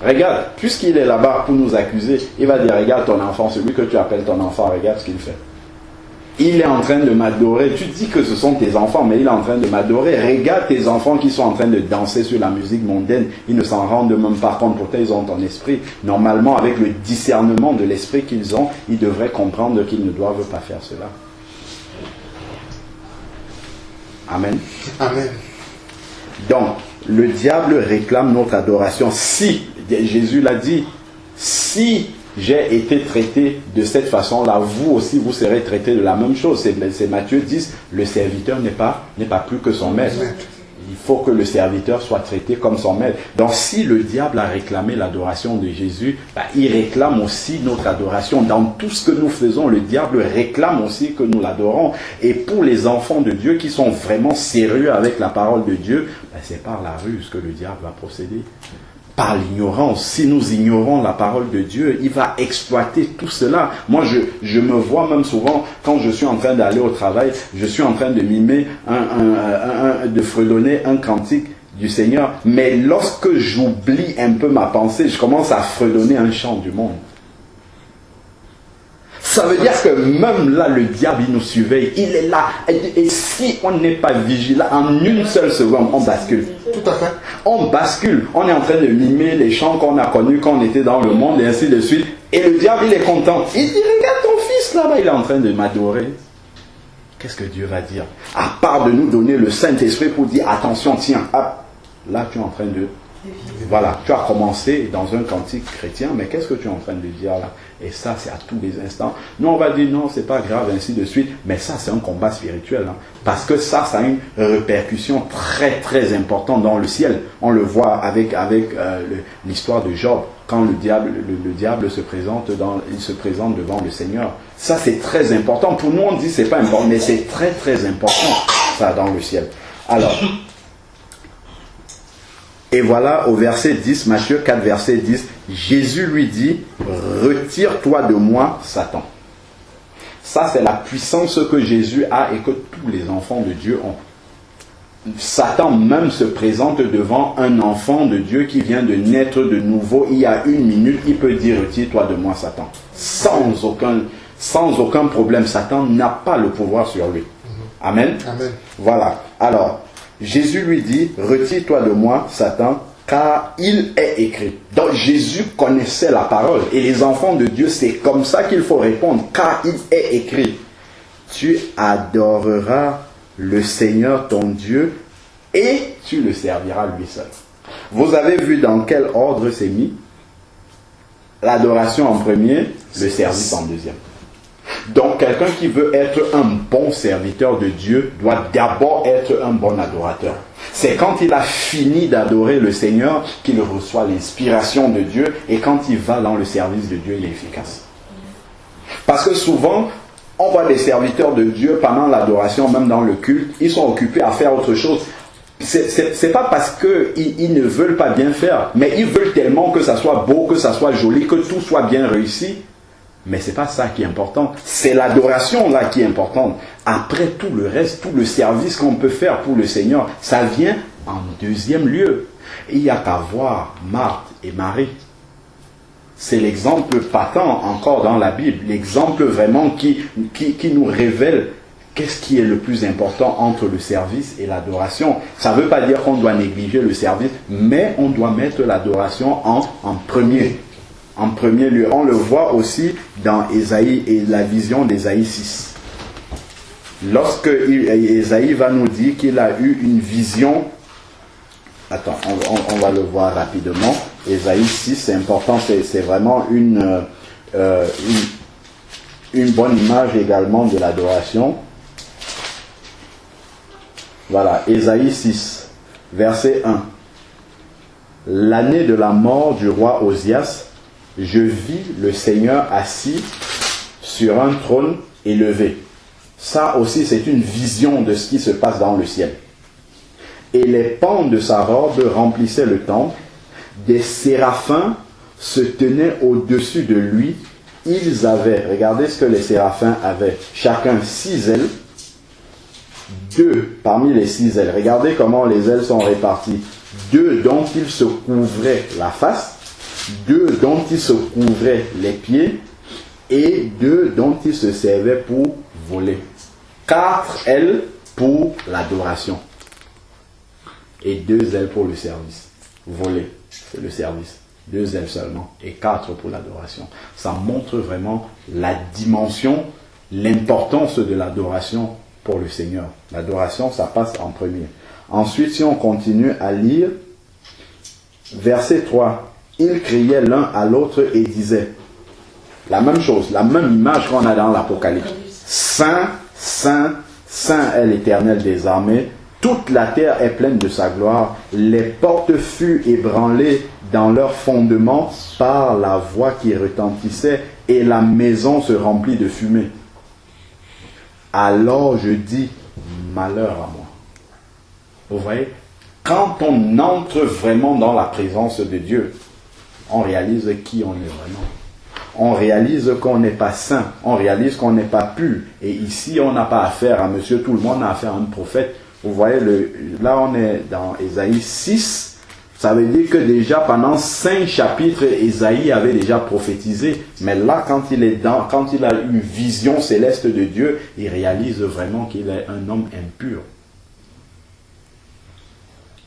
regarde, puisqu'il est là-bas pour nous accuser, il va dire, regarde ton enfant, celui que tu appelles ton enfant, regarde ce qu'il fait. Il est en train de m'adorer. Tu dis que ce sont tes enfants, mais il est en train de m'adorer. Regarde tes enfants qui sont en train de danser sur la musique mondaine. Ils ne s'en rendent même pas compte. Pourtant, ils ont ton esprit. Normalement, avec le discernement de l'esprit qu'ils ont, ils devraient comprendre qu'ils ne doivent pas faire cela. Amen. Amen. Donc, le diable réclame notre adoration. Si, Jésus l'a dit, si j'ai été traité de cette façon-là, vous aussi vous serez traité de la même chose. C'est Matthieu 10, le serviteur n'est pas plus que son maître. Il faut que le serviteur soit traité comme son maître. Donc si le diable a réclamé l'adoration de Jésus, il réclame aussi notre adoration. Dans tout ce que nous faisons, le diable réclame aussi que nous l'adorons. Et pour les enfants de Dieu qui sont vraiment sérieux avec la parole de Dieu, c'est par la ruse que le diable va procéder. Par l'ignorance. Si nous ignorons la parole de Dieu, il va exploiter tout cela. Moi, je me vois même souvent, quand je suis en train d'aller au travail, je suis en train de mimer, de fredonner un cantique du Seigneur. Mais lorsque j'oublie un peu ma pensée, je commence à fredonner un chant du monde. Ça veut dire que même là, le diable, il nous surveille. Il est là. Et si on n'est pas vigilant, en une seule seconde, on bascule. Tout à fait. On bascule. On est en train de mimer les chants qu'on a connus quand on était dans le monde et ainsi de suite. Et le diable, il est content. Il dit, regarde ton fils là-bas, il est en train de m'adorer. Qu'est-ce que Dieu va dire? À part de nous donner le Saint-Esprit pour dire, attention, tiens, hop, là tu es en train de... Voilà, tu as commencé dans un cantique chrétien, mais qu'est-ce que tu es en train de dire là? Et ça, c'est à tous les instants. Nous, on va dire non, c'est pas grave, ainsi de suite. Mais ça, c'est un combat spirituel. Parce que ça a une répercussion très, très importante dans le ciel. On le voit avec l'histoire de Job. Quand le diable se présente devant le Seigneur. Ça, c'est très important. Pour nous, on dit c'est pas important, mais c'est très, très important, ça, dans le ciel. Alors... Et voilà, au verset 10, Matthieu 4, verset 10, Jésus lui dit, retire-toi de moi, Satan. Ça, c'est la puissance que Jésus a et que tous les enfants de Dieu ont. Satan même se présente devant un enfant de Dieu qui vient de naître de nouveau. Il y a une minute, il peut dire, retire-toi de moi, Satan. Sans aucun problème. Satan n'a pas le pouvoir sur lui. Amen. Amen. Voilà. Alors, Jésus lui dit, retire-toi de moi, Satan, car il est écrit. Donc Jésus connaissait la parole. Et les enfants de Dieu, c'est comme ça qu'il faut répondre, car il est écrit. Tu adoreras le Seigneur ton Dieu et tu le serviras lui seul. Vous avez vu dans quel ordre c'est mis? L'adoration en premier, le service en deuxième. Donc quelqu'un qui veut être un bon serviteur de Dieu doit d'abord être un bon adorateur. C'est quand il a fini d'adorer le Seigneur qu'il reçoit l'inspiration de Dieu, et quand il va dans le service de Dieu, il est efficace. Parce que souvent, on voit des serviteurs de Dieu pendant l'adoration, même dans le culte, ils sont occupés à faire autre chose. C'est pas parce qu'ils ne veulent pas bien faire, mais ils veulent tellement que ça soit beau, que ça soit joli, que tout soit bien réussi. Mais c'est pas ça qui est important. C'est l'adoration là qui est importante. Après tout le reste, tout le service qu'on peut faire pour le Seigneur, ça vient en deuxième lieu. Et il n'y a qu'à voir Marthe et Marie. C'est l'exemple patent encore dans la Bible. L'exemple vraiment qui nous révèle qu'est-ce qui est le plus important entre le service et l'adoration. Ça ne veut pas dire qu'on doit négliger le service, mais on doit mettre l'adoration en premier. En premier lieu. On le voit aussi dans Ésaïe et la vision d'Ésaïe 6. Lorsque Ésaïe va nous dire qu'il a eu une vision, attends, on va le voir rapidement. Ésaïe 6, c'est important, c'est vraiment une bonne image également de l'adoration. Voilà, Ésaïe 6, verset 1. L'année de la mort du roi Osias, je vis le Seigneur assis sur un trône élevé. Ça aussi, c'est une vision de ce qui se passe dans le ciel. Et les pans de sa robe remplissaient le temple. Des séraphins se tenaient au-dessus de lui. Ils avaient, regardez ce que les séraphins avaient, chacun 6 ailes. 2 parmi les 6 ailes, regardez comment les ailes sont réparties. 2 dont ils se couvraient la face, 2 dont ils se couvraient les pieds, et 2 dont ils se servaient pour voler. 4 ailes pour l'adoration, et 2 ailes pour le service. Voler, c'est le service. 2 ailes seulement, et 4 pour l'adoration. Ça montre vraiment la dimension, l'importance de l'adoration pour le Seigneur. L'adoration, ça passe en premier. Ensuite, si on continue à lire, verset 3. Ils criaient l'un à l'autre et disaient la même chose, la même image qu'on a dans l'Apocalypse. Saint, Saint, Saint est l'Éternel des armées. Toute la terre est pleine de sa gloire. Les portes furent ébranlées dans leur fondement par la voix qui retentissait, et la maison se remplit de fumée. Alors je dis, malheur à moi. Vous voyez, quand on entre vraiment dans la présence de Dieu, on réalise qui on est vraiment. On réalise qu'on n'est pas saint, on réalise qu'on n'est pas pur. Et ici, on n'a pas affaire à monsieur tout le monde, a affaire à un prophète. Vous voyez, là on est dans Ésaïe 6. Ça veut dire que déjà pendant 5 chapitres, Ésaïe avait déjà prophétisé. Mais là, quand il a une vision céleste de Dieu, il réalise vraiment qu'il est un homme impur.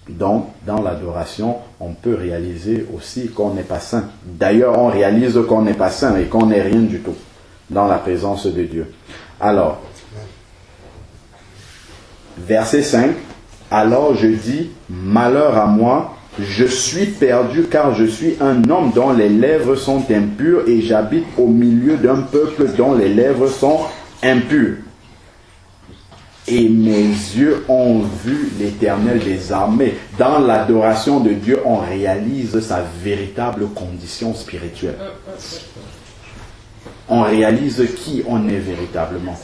Donc, dans l'adoration, on peut réaliser aussi qu'on n'est pas saint. D'ailleurs, on réalise qu'on n'est pas saint et qu'on n'est rien du tout dans la présence de Dieu. Alors, verset 5. Alors je dis, malheur à moi, je suis perdu car je suis un homme dont les lèvres sont impures et j'habite au milieu d'un peuple dont les lèvres sont impures. Et mes yeux ont vu l'Éternel des armées. Dans l'adoration de Dieu, on réalise sa véritable condition spirituelle. On réalise qui on est véritablement.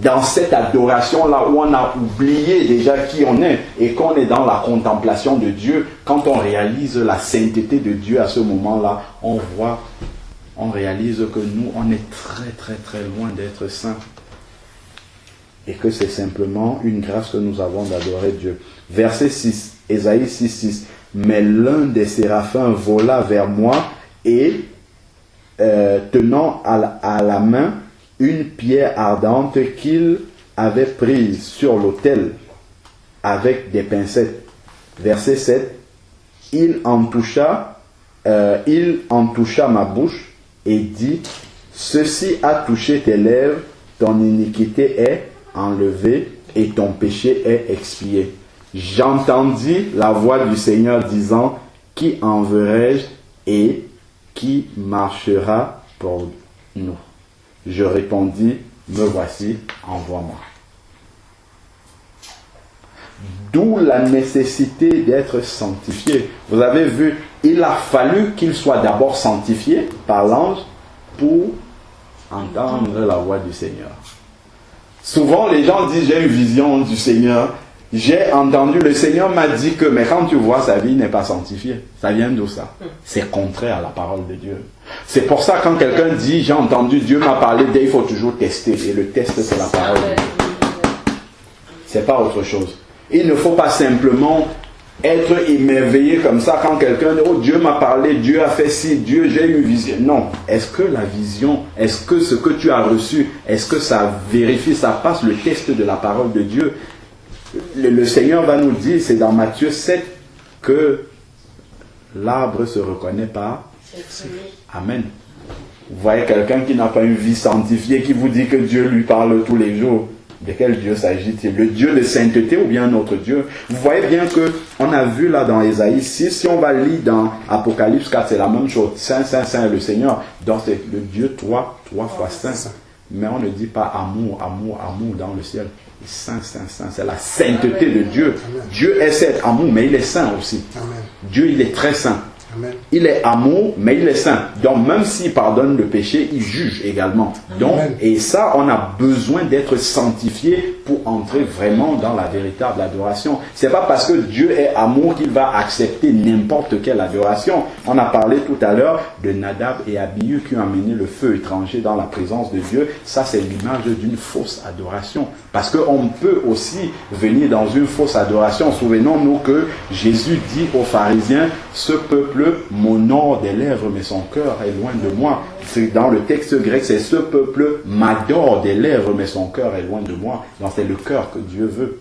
Dans cette adoration-là où on a oublié déjà qui on est et qu'on est dans la contemplation de Dieu, quand on réalise la sainteté de Dieu à ce moment-là, on réalise que nous, on est très très très loin d'être saints. Et que c'est simplement une grâce que nous avons d'adorer Dieu. Verset 6, Ésaïe 6, 6. Mais l'un des séraphins vola vers moi et tenant à la main une pierre ardente qu'il avait prise sur l'autel avec des pincettes. Verset 7. Il en toucha ma bouche et dit, ceci a touché tes lèvres, ton iniquité est enlevée et ton péché est expié. J'entendis la voix du Seigneur disant, qui enverrai-je et qui marchera pour nous? Je répondis, me voici, envoie-moi. D'où la nécessité d'être sanctifié. Vous avez vu, il a fallu qu'il soit d'abord sanctifié par l'ange pour entendre la voix du Seigneur. Souvent, les gens disent, j'ai une vision du Seigneur. J'ai entendu, le Seigneur m'a dit que, mais quand tu vois, sa vie n'est pas sanctifiée. Ça vient d'où ça? C'est contraire à la parole de Dieu. C'est pour ça, quand quelqu'un dit, j'ai entendu, Dieu m'a parlé, il faut toujours tester. Et le test, c'est la parole de Dieu. C'est pas autre chose. Il ne faut pas simplement être émerveillé comme ça quand quelqu'un dit, oh Dieu m'a parlé, Dieu a fait ci, Dieu, j'ai eu une vision. Non. Est-ce que la vision, est-ce que ce que tu as reçu, est-ce que ça vérifie, ça passe le test de la parole de Dieu? Le Seigneur va nous dire, c'est dans Matthieu 7, que l'arbre se reconnaît par... Amen. Vous voyez quelqu'un qui n'a pas une vie sanctifiée, qui vous dit que Dieu lui parle tous les jours. De quel Dieu s'agit-il? Le Dieu de sainteté ou bien un autre Dieu? Vous voyez bien que on a vu là dans Ésaïe 6, si on va lire dans Apocalypse 4, c'est la même chose. Saint, Saint, Saint est le Seigneur. Donc c'est le Dieu trois fois saint. Mais on ne dit pas amour, amour, amour dans le ciel. Saint, Saint, Saint, c'est la sainteté de Dieu. Dieu est cet amour, mais il est saint aussi. Dieu, il est très saint. Il est amour, mais il est saint. Donc même s'il pardonne le péché, il juge également. Donc, et ça, on a besoin d'être sanctifié pour entrer vraiment dans la véritable adoration. C'est pas parce que Dieu est amour qu'il va accepter n'importe quelle adoration. On a parlé tout à l'heure de Nadab et Abihu qui ont amené le feu étranger dans la présence de Dieu. Ça, c'est l'image d'une fausse adoration. Parce qu'on peut aussi venir dans une fausse adoration. Souvenons-nous que Jésus dit aux pharisiens, ce peuple m'honore des lèvres, mais son cœur est loin de moi. Dans le texte grec, c'est ce peuple m'adore des lèvres, mais son cœur est loin de moi. Donc c'est le cœur que Dieu veut.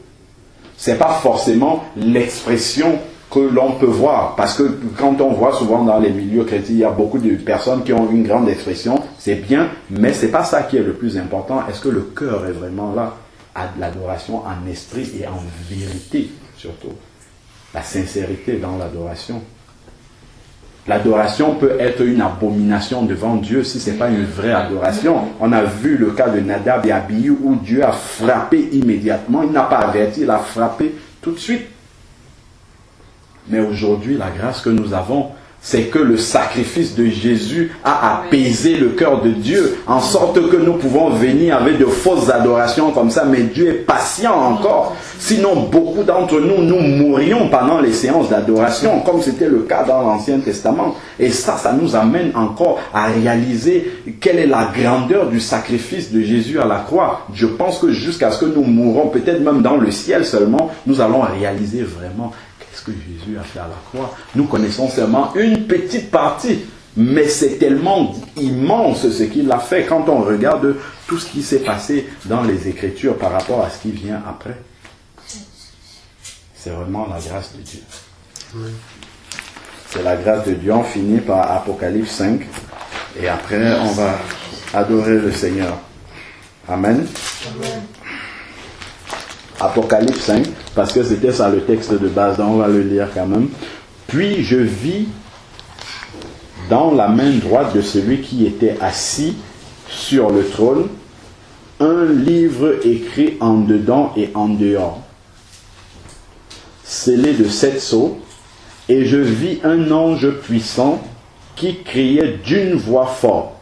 C'est pas forcément l'expression que l'on peut voir. Parce que quand on voit souvent dans les milieux chrétiens, il y a beaucoup de personnes qui ont une grande expression. C'est bien, mais c'est pas ça qui est le plus important. Est-ce que le cœur est vraiment là? À de l'adoration en esprit et en vérité, surtout. La sincérité dans l'adoration. L'adoration peut être une abomination devant Dieu si ce n'est pas une vraie adoration. On a vu le cas de Nadab et Abihu où Dieu a frappé immédiatement. Il n'a pas averti, il a frappé tout de suite. Mais aujourd'hui, la grâce que nous avons, c'est que le sacrifice de Jésus a apaisé le cœur de Dieu, en sorte que nous pouvons venir avec de fausses adorations comme ça, mais Dieu est patient encore. Sinon, beaucoup d'entre nous, nous mourions pendant les séances d'adoration, comme c'était le cas dans l'Ancien Testament. Et ça nous amène encore à réaliser quelle est la grandeur du sacrifice de Jésus à la croix. Je pense que jusqu'à ce que nous mourrons, peut-être même dans le ciel seulement, nous allons réaliser vraiment ce que Jésus a fait à la croix. Nous connaissons seulement une petite partie, mais c'est tellement immense ce qu'il a fait quand on regarde tout ce qui s'est passé dans les Écritures par rapport à ce qui vient après. C'est vraiment la grâce de Dieu. C'est la grâce de Dieu. On finit par Apocalypse 5 et après on va adorer le Seigneur. Amen. Amen. Apocalypse 5, parce que c'était ça le texte de base, donc on va le lire quand même. Puis je vis dans la main droite de celui qui était assis sur le trône un livre écrit en dedans et en dehors, scellé de 7 sceaux, et je vis un ange puissant qui criait d'une voix forte,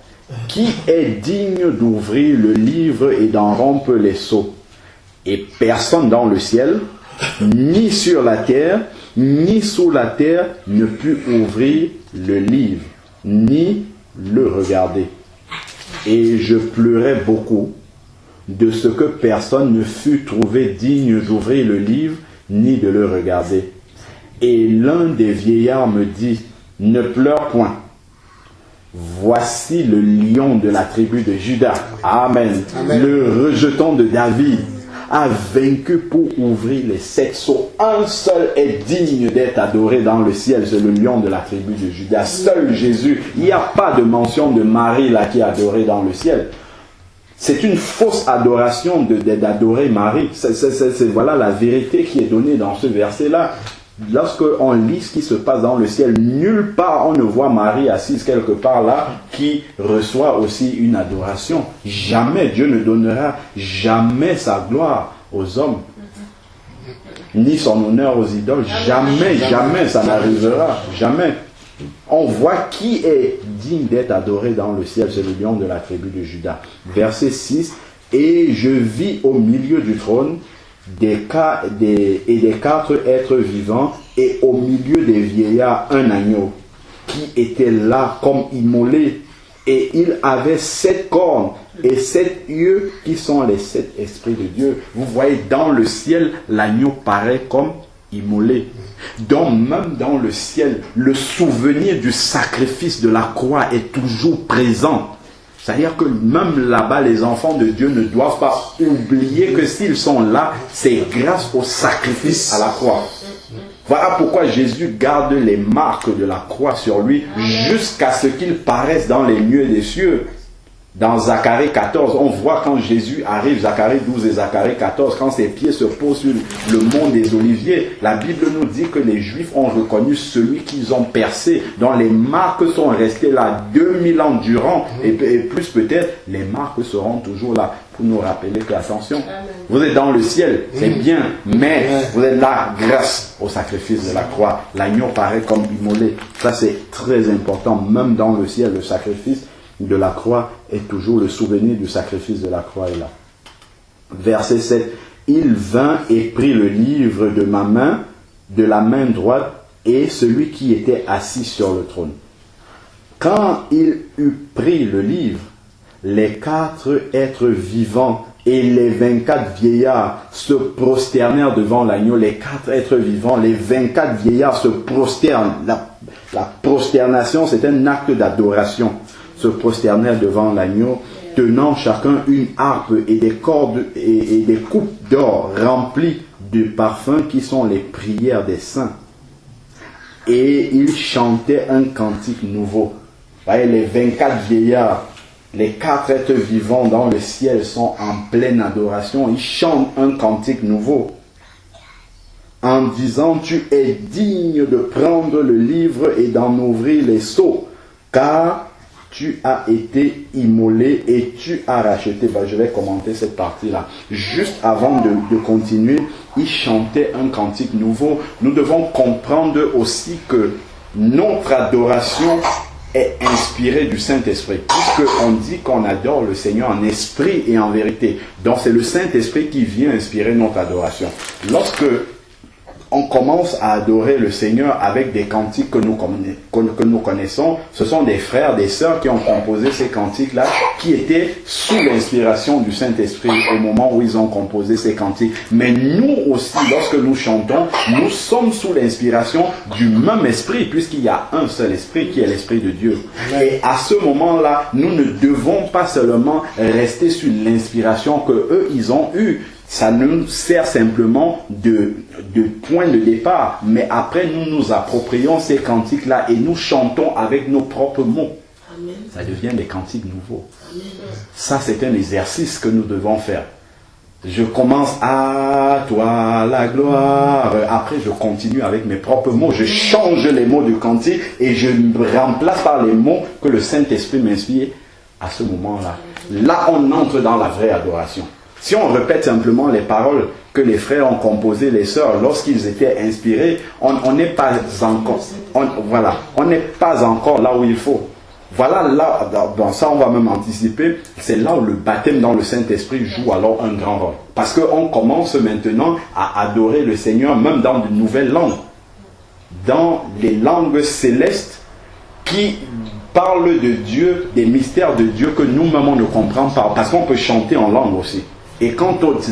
qui est digne d'ouvrir le livre et d'en rompre les sceaux. Et personne dans le ciel, ni sur la terre, ni sous la terre, ne put ouvrir le livre, ni le regarder. Et je pleurais beaucoup de ce que personne ne fut trouvé digne d'ouvrir le livre, ni de le regarder. Et l'un des vieillards me dit, ne pleure point. Voici le lion de la tribu de Juda. Amen. Amen. Le rejeton de David a vaincu pour ouvrir les 7 sceaux. Un seul est digne d'être adoré dans le ciel, c'est le lion de la tribu de Juda. Seul Jésus. Il n'y a pas de mention de Marie là qui est adorée dans le ciel. C'est une fausse adoration d'adorer Marie. Voilà la vérité qui est donnée dans ce verset-là. lorsqu'on lit ce qui se passe dans le ciel, nulle part on ne voit Marie assise quelque part là qui reçoit aussi une adoration. Jamais Dieu ne donnera jamais sa gloire aux hommes, ni son honneur aux idoles. Jamais, jamais ça n'arrivera. Jamais. On voit qui est digne d'être adoré dans le ciel, c'est le lion de la tribu de Juda. Verset 6, et je vis au milieu du trône des quatre êtres vivants, et au milieu des vieillards un agneau qui était là comme immolé, et il avait 7 cornes et 7 yeux qui sont les 7 esprits de Dieu. Vous voyez, dans le ciel, l'agneau paraît comme immolé. Donc même dans le ciel, le souvenir du sacrifice de la croix est toujours présent. C'est-à-dire que même là-bas, les enfants de Dieu ne doivent pas oublier que s'ils sont là, c'est grâce au sacrifice à la croix. Voilà pourquoi Jésus garde les marques de la croix sur lui jusqu'à ce qu'il paraisse dans les lieux des cieux. Dans Zacharie 14, on voit quand Jésus arrive, Zacharie 12 et Zacharie 14, quand ses pieds se posent sur le mont des Oliviers, la Bible nous dit que les Juifs ont reconnu celui qu'ils ont percé, dont les marques sont restées là 2000 ans durant, et plus peut-être, les marques seront toujours là, pour nous rappeler que, attention, vous êtes dans le ciel, c'est bien, mais vous êtes là grâce au sacrifice de la croix. L'agneau paraît comme immolé. Ça c'est très important, même dans le ciel, le sacrifice de la croix est toujours le souvenir du sacrifice de la croix est là. Verset 7. Il vint et prit le livre de ma main, de la main droite, et celui qui était assis sur le trône. Quand il eut pris le livre, les 4 êtres vivants et les 24 vieillards se prosternèrent devant l'agneau. Les 4 êtres vivants, les 24 vieillards se prosternent. La prosternation, c'est un acte d'adoration. Se prosternèrent devant l'agneau, tenant chacun une harpe et des cordes et des coupes d'or remplies de parfums qui sont les prières des saints. Et ils chantaient un cantique nouveau. Vous voyez, les 24 vieillards, les 4 êtres vivants dans le ciel sont en pleine adoration. Ils chantent un cantique nouveau en disant: tu es digne de prendre le livre et d'en ouvrir les sceaux, car tu as été immolé et tu as racheté. Je vais commenter cette partie-là. Juste avant de continuer, ils chantaient un cantique nouveau. Nous devons comprendre aussi que notre adoration est inspirée du Saint-Esprit. Puisqu'on dit qu'on adore le Seigneur en esprit et en vérité. Donc c'est le Saint-Esprit qui vient inspirer notre adoration. Lorsque on commence à adorer le Seigneur avec des cantiques que nous connaissons. Ce sont des frères, des sœurs qui ont composé ces cantiques-là, qui étaient sous l'inspiration du Saint-Esprit au moment où ils ont composé ces cantiques. Mais nous aussi, lorsque nous chantons, nous sommes sous l'inspiration du même esprit, puisqu'il y a un seul esprit qui est l'Esprit de Dieu. Et à ce moment-là, nous ne devons pas seulement rester sur l'inspiration que eux, ils ont eue. Ça nous sert simplement de point de départ. Mais après, nous nous approprions ces cantiques-là et nous chantons avec nos propres mots. Amen. Ça devient des cantiques nouveaux. Amen. Ça, c'est un exercice que nous devons faire. Je commence à toi la gloire. Après, je continue avec mes propres mots. Je change les mots du cantique et je remplace par les mots que le Saint-Esprit m'inspire à ce moment-là. Là, on entre dans la vraie adoration. Si on répète simplement les paroles que les frères ont composées, les sœurs, lorsqu'ils étaient inspirés, on n'est pas encore, on n'est pas encore là où il faut. Voilà, là, dans ça on va même anticiper, c'est là où le baptême dans le Saint-Esprit joue alors un grand rôle. Parce qu'on commence maintenant à adorer le Seigneur, même dans de nouvelles langues. Dans les langues célestes qui parlent de Dieu, des mystères de Dieu que nous-mêmes on ne comprend pas. Parce qu'on peut chanter en langue aussi. Et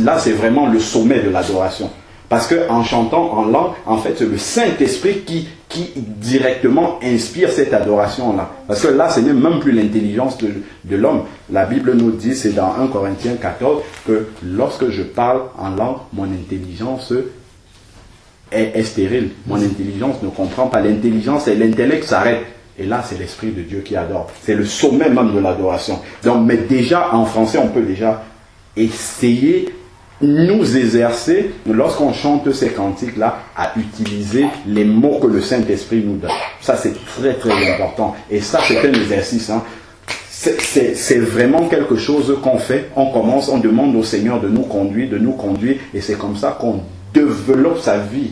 là, c'est vraiment le sommet de l'adoration. Parce qu'en chantant en langue, en fait, c'est le Saint-Esprit qui directement inspire cette adoration-là. Parce que là, ce n'est même plus l'intelligence de l'homme. La Bible nous dit, c'est dans 1 Corinthiens 14, que lorsque je parle en langue, mon intelligence est stérile. Mon intelligence ne comprend pas. L'intelligence et l'intellect s'arrêtent. Et là, c'est l'Esprit de Dieu qui adore. C'est le sommet même de l'adoration. Donc, mais déjà, en français, on peut déjà essayer nous exercer, lorsqu'on chante ces cantiques-là, à utiliser les mots que le Saint-Esprit nous donne. Ça, c'est très très important. Et ça, c'est un exercice. Hein. C'est vraiment quelque chose qu'on fait. On commence, on demande au Seigneur de nous conduire, et c'est comme ça qu'on développe sa vie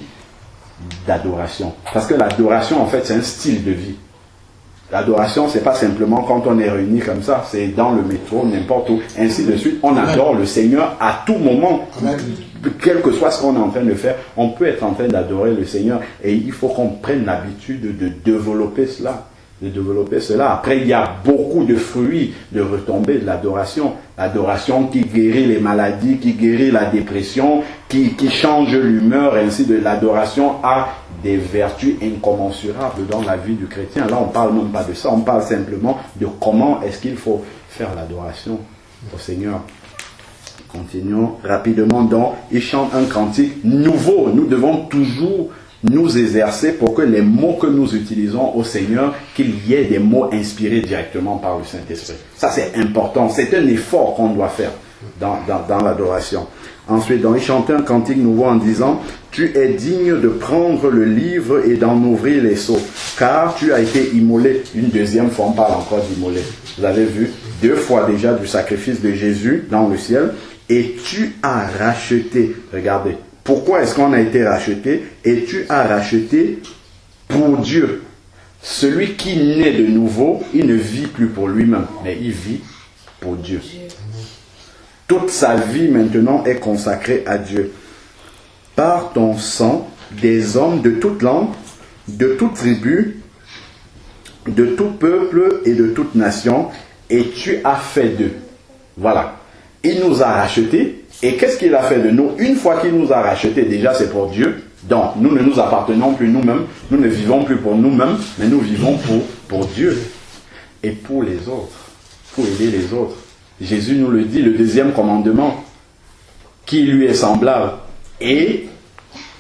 d'adoration. Parce que l'adoration, en fait, c'est un style de vie. L'adoration, c'est pas simplement quand on est réunis comme ça, c'est dans le métro, n'importe où, ainsi de suite. On adore le Seigneur à tout moment. Quel que soit ce qu'on est en train de faire, on peut être en train d'adorer le Seigneur. Et il faut qu'on prenne l'habitude de développer cela. Après, il y a beaucoup de fruits de retombées de l'adoration. L'adoration qui guérit les maladies, qui guérit la dépression, qui change l'humeur, ainsi de l'adoration a des vertus incommensurables dans la vie du chrétien. Là, on ne parle même pas de ça, on parle simplement de comment est-ce qu'il faut faire l'adoration au Seigneur. Continuons rapidement. Donc, il chante un cantique nouveau. Nous devons toujours nous exercer pour que les mots que nous utilisons au Seigneur, qu'il y ait des mots inspirés directement par le Saint-Esprit. Ça, c'est important. C'est un effort qu'on doit faire dans l'adoration. Ensuite, donc, il chantait un cantique nouveau en disant « Tu es digne de prendre le livre et d'en ouvrir les sceaux, car tu as été immolé. » Une deuxième fois, on parle encore d'immolé. Vous avez vu 2 fois déjà du sacrifice de Jésus dans le ciel. Et tu as racheté. Regardez. Pourquoi est-ce qu'on a été racheté? Et tu as racheté pour Dieu. Celui qui naît de nouveau, il ne vit plus pour lui-même, mais il vit pour Dieu. Toute sa vie maintenant est consacrée à Dieu. Par ton sang, des hommes de toute langue, de toute tribu, de tout peuple et de toute nation, et tu as fait d'eux. Voilà. Il nous a rachetés. Et qu'est-ce qu'il a fait de nous? Une fois qu'il nous a rachetés, déjà c'est pour Dieu. Donc nous ne nous appartenons plus nous-mêmes. Nous ne vivons plus pour nous-mêmes, mais nous vivons pour Dieu. Et pour les autres. Pour aider les autres. Jésus nous le dit, le 2e commandement, qui lui est semblable. Et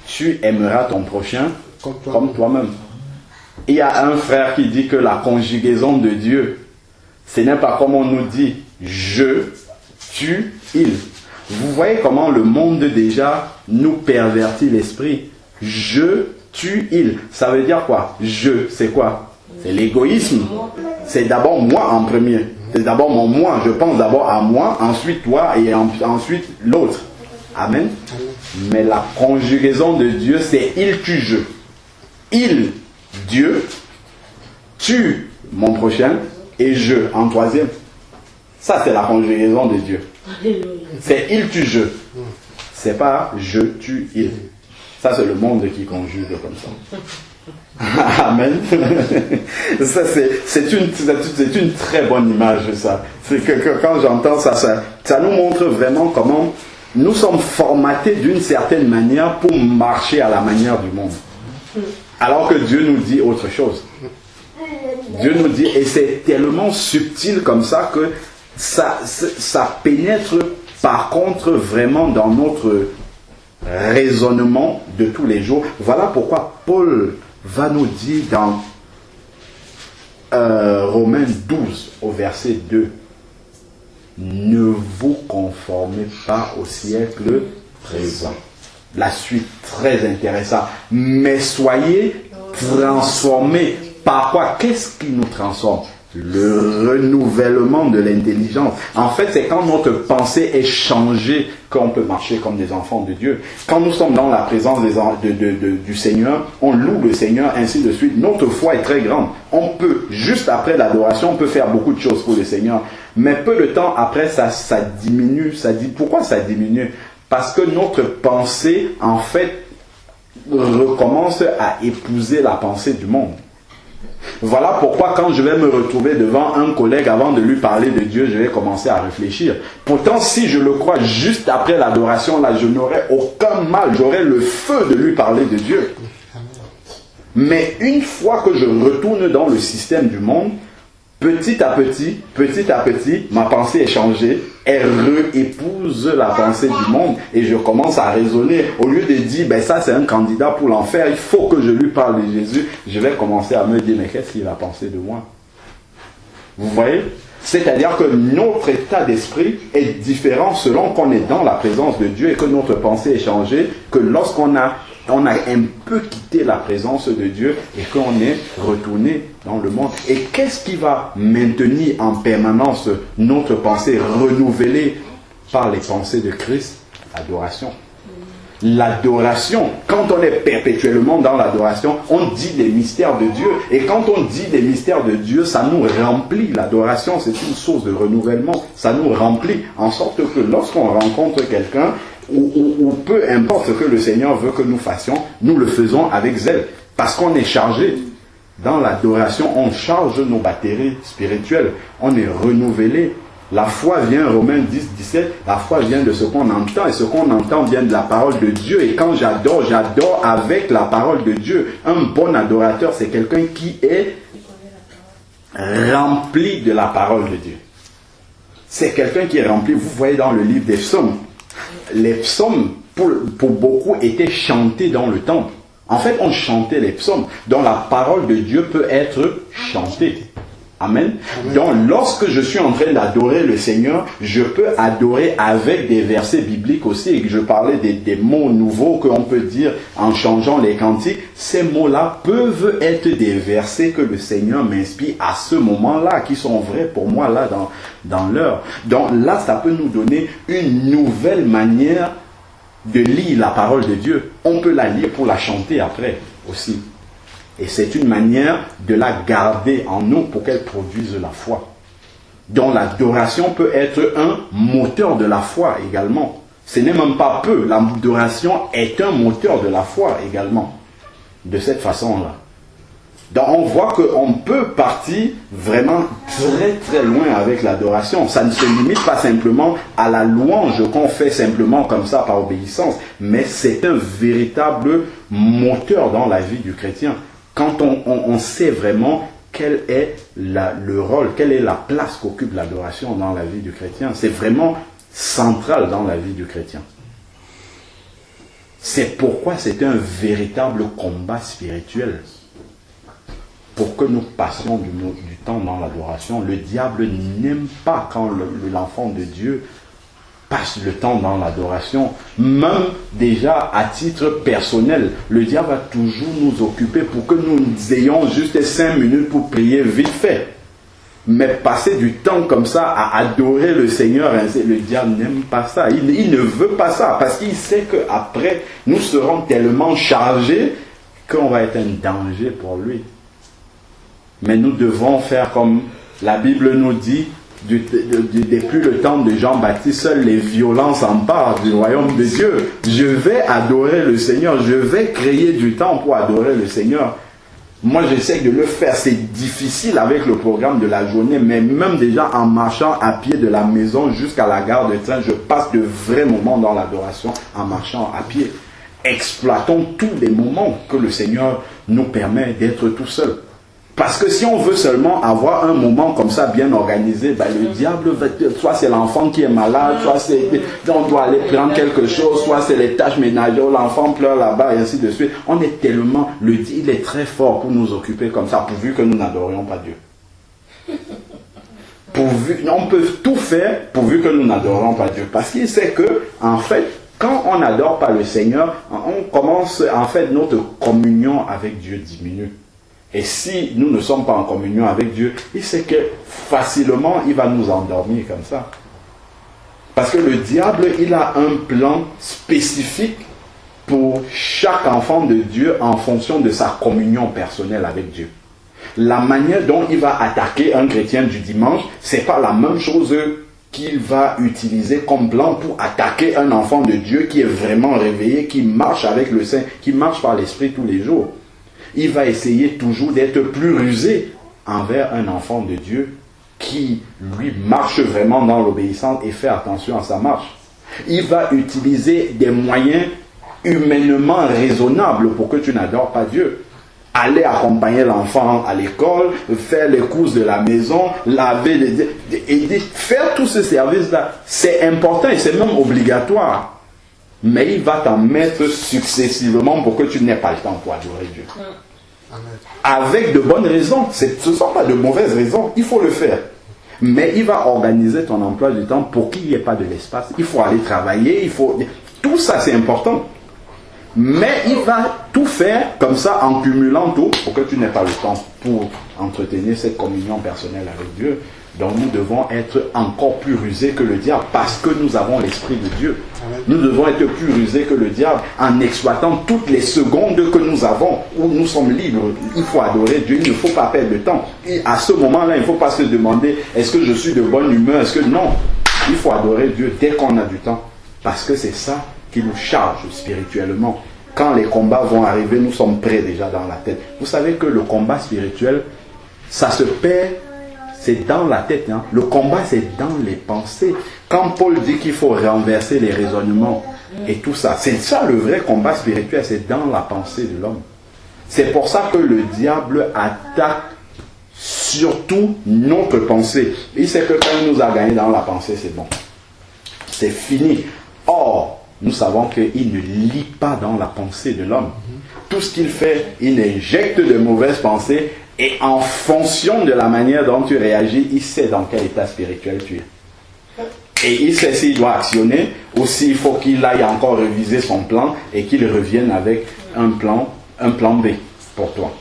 tu aimeras ton prochain comme toi-même. Il y a un frère qui dit que la conjugaison de Dieu, ce n'est pas comme on nous dit je, tu, il. Vous voyez comment le monde déjà nous pervertit l'esprit. Je, tu, il. Ça veut dire quoi? Je, c'est quoi? C'est l'égoïsme. C'est d'abord moi en premier. C'est d'abord mon moi. Je pense d'abord à moi, ensuite toi et ensuite l'autre. Amen. Mais la conjugaison de Dieu, c'est il, tu, je. Il, Dieu, tu, mon prochain, et je en 3e. Ça, c'est la conjugaison de Dieu. C'est il, tu, je. C'est pas je, tu, il. Ça, c'est le monde qui conjugue comme ça. Amen. Ça, c'est une très bonne image, ça. C'est que quand j'entends ça, ça nous montre vraiment comment nous sommes formatés d'une certaine manière pour marcher à la manière du monde. Alors que Dieu nous dit autre chose. Dieu nous dit, et c'est tellement subtil comme ça que ça pénètre par contre vraiment dans notre raisonnement de tous les jours. Voilà pourquoi Paul va nous dire dans Romains 12 au verset 2, ne vous conformez pas au siècle présent. La suite très intéressante. Mais soyez transformés par quoi? Qu'est-ce qui nous transforme? Le renouvellement de l'intelligence. En fait, c'est quand notre pensée est changée qu'on peut marcher comme des enfants de Dieu. Quand nous sommes dans la présence du Seigneur, on loue le Seigneur, ainsi de suite. Notre foi est très grande. On peut, juste après l'adoration, on peut faire beaucoup de choses pour le Seigneur. Mais peu de temps après, ça diminue. Pourquoi ça diminue? Parce que notre pensée, en fait, recommence à épouser la pensée du monde. Voilà pourquoi quand je vais me retrouver devant un collègue, avant de lui parler de Dieu, je vais commencer à réfléchir. Pourtant, si je le crois juste après l'adoration, là, je n'aurai aucun mal, j'aurai le feu de lui parler de Dieu. Mais une fois que je retourne dans le système du monde, petit à petit, ma pensée est changée, elle réépouse la pensée du monde et je commence à raisonner. Au lieu de dire, ben ça c'est un candidat pour l'enfer, il faut que je lui parle de Jésus, je vais commencer à me dire, mais qu'est-ce qu'il a pensé de moi? Vous voyez? C'est-à-dire que notre état d'esprit est différent selon qu'on est dans la présence de Dieu et que notre pensée est changée, que lorsqu'on a un peu quitté la présence de Dieu et qu'on est retourné dans le monde. Et qu'est-ce qui va maintenir en permanence notre pensée renouvelée par les pensées de Christ? L'adoration. L'adoration, quand on est perpétuellement dans l'adoration, on dit les mystères de Dieu. Et quand on dit les mystères de Dieu, ça nous remplit. L'adoration, c'est une source de renouvellement. Ça nous remplit, en sorte que lorsqu'on rencontre quelqu'un, ou peu importe ce que le Seigneur veut que nous fassions, nous le faisons avec zèle. Parce qu'on est chargé. Dans l'adoration, on charge nos batteries spirituelles. On est renouvelé. La foi vient, Romains 10, 17, la foi vient de ce qu'on entend, et ce qu'on entend vient de la parole de Dieu. Et quand j'adore, j'adore avec la parole de Dieu. Un bon adorateur, c'est quelqu'un qui est rempli de la parole de Dieu. C'est quelqu'un qui est rempli, vous voyez dans le livre des psaumes, les psaumes, pour beaucoup, étaient chantés dans le temple. En fait, on chantait les psaumes, dont la parole de Dieu peut être chantée. Amen. Donc, lorsque je suis en train d'adorer le Seigneur, je peux adorer avec des versets bibliques aussi. Et je parlais des mots nouveaux qu'on peut dire en changeant les cantiques. Ces mots-là peuvent être des versets que le Seigneur m'inspire à ce moment-là, qui sont vrais pour moi là dans l'heure. Donc là, ça peut nous donner une nouvelle manière de lire la parole de Dieu. On peut la lire pour la chanter après aussi. Et c'est une manière de la garder en nous pour qu'elle produise la foi. Donc l'adoration peut être un moteur de la foi également. Ce n'est même pas peu. L'adoration est un moteur de la foi également. De cette façon-là. Donc on voit qu'on peut partir vraiment très très loin avec l'adoration. Ça ne se limite pas simplement à la louange qu'on fait simplement comme ça par obéissance. Mais c'est un véritable moteur dans la vie du chrétien. Quand on sait vraiment quel est le rôle, quelle est la place qu'occupe l'adoration dans la vie du chrétien, c'est vraiment central dans la vie du chrétien. C'est pourquoi c'est un véritable combat spirituel. Pour que nous passions du temps dans l'adoration, le diable n'aime pas quand l'enfant de Dieu passe le temps dans l'adoration. Même déjà à titre personnel, le diable va toujours nous occuper pour que nous ayons juste 5 minutes pour prier vite fait. Mais passer du temps comme ça à adorer le Seigneur, le diable n'aime pas ça. Il ne veut pas ça parce qu'il sait qu'après, nous serons tellement chargés qu'on va être un danger pour lui. Mais nous devons faire comme la Bible nous dit, depuis le temps de Jean-Baptiste, seules les violences s'emparent du royaume de Dieu. Je vais adorer le Seigneur, je vais créer du temps pour adorer le Seigneur. Moi, j'essaie de le faire. C'est difficile avec le programme de la journée, mais même déjà en marchant à pied de la maison jusqu'à la gare de train, je passe de vrais moments dans l'adoration en marchant à pied. Exploitons tous les moments que le Seigneur nous permet d'être tout seul. Parce que si on veut seulement avoir un moment comme ça bien organisé, le diable, soit c'est l'enfant qui est malade, soit on doit aller prendre quelque chose, soit c'est les tâches ménagères, l'enfant pleure là-bas et ainsi de suite. On est tellement, il est très fort pour nous occuper comme ça, pourvu que nous n'adorions pas Dieu. On peut tout faire pourvu que nous n'adorions pas Dieu. Parce qu'il sait que, en fait, quand on n'adore pas le Seigneur, on commence, en fait, notre communion avec Dieu diminue. Et si nous ne sommes pas en communion avec Dieu, il sait que facilement, il va nous endormir comme ça. Parce que le diable, il a un plan spécifique pour chaque enfant de Dieu en fonction de sa communion personnelle avec Dieu. La manière dont il va attaquer un chrétien du dimanche, c'est pas la même chose qu'il va utiliser comme plan pour attaquer un enfant de Dieu qui est vraiment réveillé, qui marche avec le Saint, qui marche par l'Esprit tous les jours. Il va essayer toujours d'être plus rusé envers un enfant de Dieu qui, lui, marche vraiment dans l'obéissance et fait attention à sa marche. Il va utiliser des moyens humainement raisonnables pour que tu n'adores pas Dieu. Aller accompagner l'enfant à l'école, faire les courses de la maison, laver, aider, faire tous ces services-là, c'est important et c'est même obligatoire. Mais il va t'en mettre successivement pour que tu n'aies pas le temps pour adorer Dieu. Avec de bonnes raisons. Ce ne sont pas de mauvaises raisons. Il faut le faire. Mais il va organiser ton emploi du temps pour qu'il n'y ait pas de l'espace. Il faut aller travailler, tout ça c'est important. Mais il va tout faire comme ça en cumulant tout pour que tu n'aies pas le temps pour entretenir cette communion personnelle avec Dieu. Donc nous devons être encore plus rusés que le diable parce que nous avons l'Esprit de Dieu. Amen. Nous devons être plus rusés que le diable en exploitant toutes les secondes que nous avons où nous sommes libres. Il faut adorer Dieu, il ne faut pas perdre de temps. Et à ce moment-là, il ne faut pas se demander est-ce que je suis de bonne humeur, est-ce que non. Il faut adorer Dieu dès qu'on a du temps parce que c'est ça qui nous charge spirituellement. Quand les combats vont arriver, nous sommes prêts déjà dans la tête. Vous savez que le combat spirituel, ça se perd, c'est dans la tête. Hein. Le combat, c'est dans les pensées. Quand Paul dit qu'il faut renverser les raisonnements et tout ça, c'est ça le vrai combat spirituel, c'est dans la pensée de l'homme. C'est pour ça que le diable attaque surtout notre pensée. Il sait que quand il nous a gagné dans la pensée, c'est bon. C'est fini. Or, nous savons qu'il ne lit pas dans la pensée de l'homme. Tout ce qu'il fait, il injecte de mauvaises pensées et en fonction de la manière dont tu réagis, il sait dans quel état spirituel tu es. Et il sait s'il doit actionner ou s'il faut qu'il aille encore réviser son plan et qu'il revienne avec un plan B pour toi.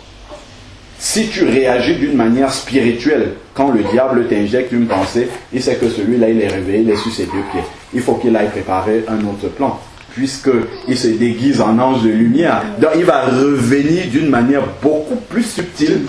Si tu réagis d'une manière spirituelle, quand le diable t'injecte une pensée, il sait que celui-là, il est réveillé, il est sur ses deux pieds. Il faut qu'il aille préparer un autre plan, puisqu'il se déguise en ange de lumière. Donc il va revenir d'une manière beaucoup plus subtile.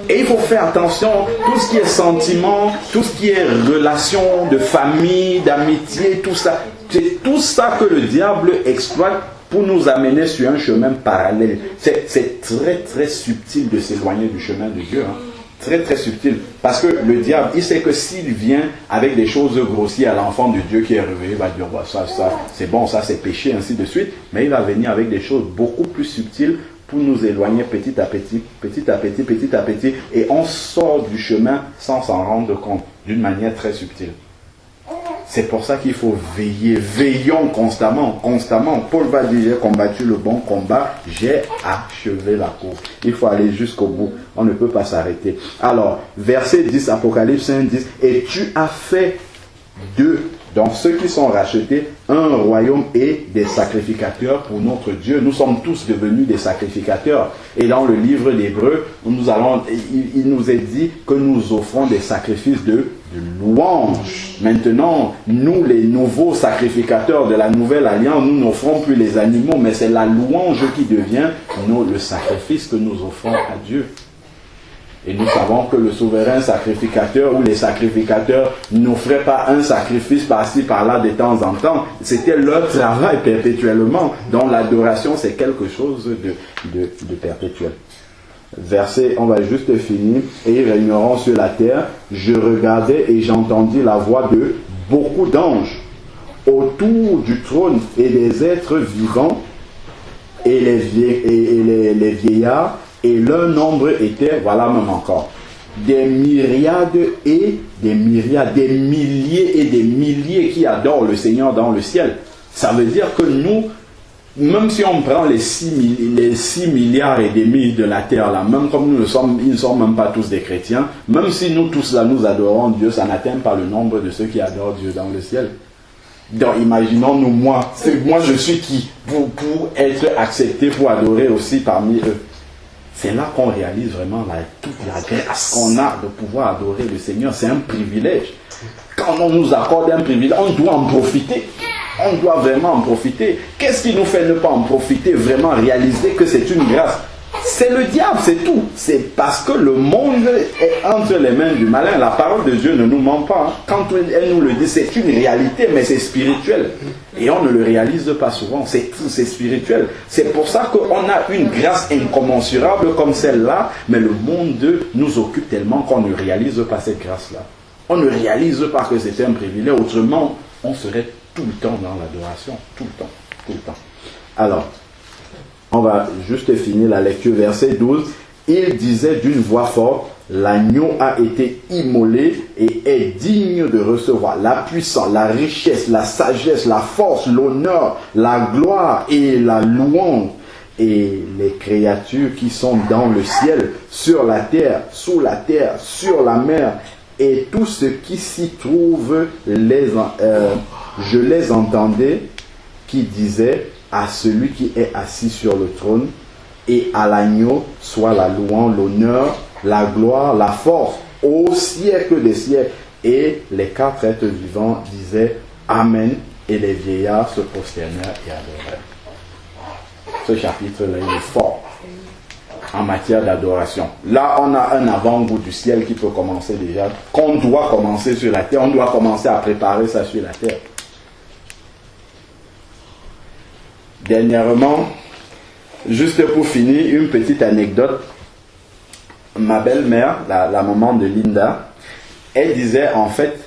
Et il faut faire attention, tout ce qui est sentiment, tout ce qui est relation de famille, d'amitié, tout ça, c'est tout ça que le diable exploite pour nous amener sur un chemin parallèle. C'est très très subtil de s'éloigner du chemin de Dieu. Hein. Très très subtil. Parce que le diable, il sait que s'il vient avec des choses grossières à l'enfant de Dieu qui est réveillé, il va dire bah, ça c'est bon, ça c'est péché, ainsi de suite. Mais il va venir avec des choses beaucoup plus subtiles pour nous éloigner petit à petit, petit à petit, petit à petit. Et on sort du chemin sans s'en rendre compte, d'une manière très subtile. C'est pour ça qu'il faut veiller. Veillons constamment, constamment. Paul va dire, j'ai combattu le bon combat, j'ai achevé la course. Il faut aller jusqu'au bout. On ne peut pas s'arrêter. Alors, verset 10, Apocalypse 1, 10. Et tu as fait d'eux, donc ceux qui sont rachetés, un royaume et des sacrificateurs pour notre Dieu. Nous sommes tous devenus des sacrificateurs. Et dans le livre d'Hébreux, il nous est dit que nous offrons des sacrifices de louange. Maintenant, nous les nouveaux sacrificateurs de la nouvelle alliance, nous n'offrons plus les animaux, mais c'est la louange qui devient le sacrifice que nous offrons à Dieu. Et nous savons que le souverain sacrificateur ou les sacrificateurs n'offraient pas un sacrifice par-ci, par-là de temps en temps. C'était leur travail perpétuellement. Donc l'adoration, c'est quelque chose de perpétuel. Verset, on va juste finir. Et ils régneront sur la terre. Je regardais et j'entendis la voix de beaucoup d'anges autour du trône et des êtres vivants et les vieillards. Et leur nombre était, voilà même encore, des myriades et des myriades, des milliers et des milliers qui adorent le Seigneur dans le ciel. Ça veut dire que nous, même si on prend les 6 milliards et demi de la terre, là, même comme ils ne sont même pas tous des chrétiens, même si nous tous là, nous adorons Dieu, ça n'atteint pas le nombre de ceux qui adorent Dieu dans le ciel. Donc imaginons-nous, moi je suis qui pour être accepté, pour adorer aussi parmi eux. C'est là qu'on réalise vraiment toute la grâce qu'on a de pouvoir adorer le Seigneur. C'est un privilège. Quand on nous accorde un privilège, on doit en profiter. On doit vraiment en profiter. Qu'est-ce qui nous fait ne pas en profiter, vraiment réaliser que c'est une grâce? C'est le diable, c'est tout. C'est parce que le monde est entre les mains du malin. La parole de Dieu ne nous ment pas. Hein. Quand elle nous le dit, c'est une réalité, mais c'est spirituel. Et on ne le réalise pas souvent. C'est spirituel. C'est pour ça qu'on a une grâce incommensurable comme celle-là, mais le monde nous occupe tellement qu'on ne réalise pas cette grâce-là. On ne réalise pas que c'est un privilège. Autrement, on serait tout le temps dans l'adoration. Tout le temps. Tout le temps. Alors, on va juste finir la lecture, verset 12. Il disait d'une voix forte, l'agneau a été immolé et est digne de recevoir la puissance, la richesse, la sagesse, la force, l'honneur, la gloire et la louange. Et les créatures qui sont dans le ciel, sur la terre, sous la terre, sur la mer et tout ce qui s'y trouve, je les entendais qui disaient à celui qui est assis sur le trône et à l'agneau soit la louange, l'honneur, la gloire, la force au siècle des siècles. Et les 4 êtres vivants disaient Amen, et les vieillards se prosternèrent et adorèrent. Ce chapitre-là, il est fort en matière d'adoration. Là, on a un avant-goût du ciel qui peut commencer déjà, qu'on doit commencer sur la terre. On doit commencer à préparer ça sur la terre. Dernièrement, juste pour finir, une petite anecdote. Ma belle-mère, la maman de Linda, elle disait en fait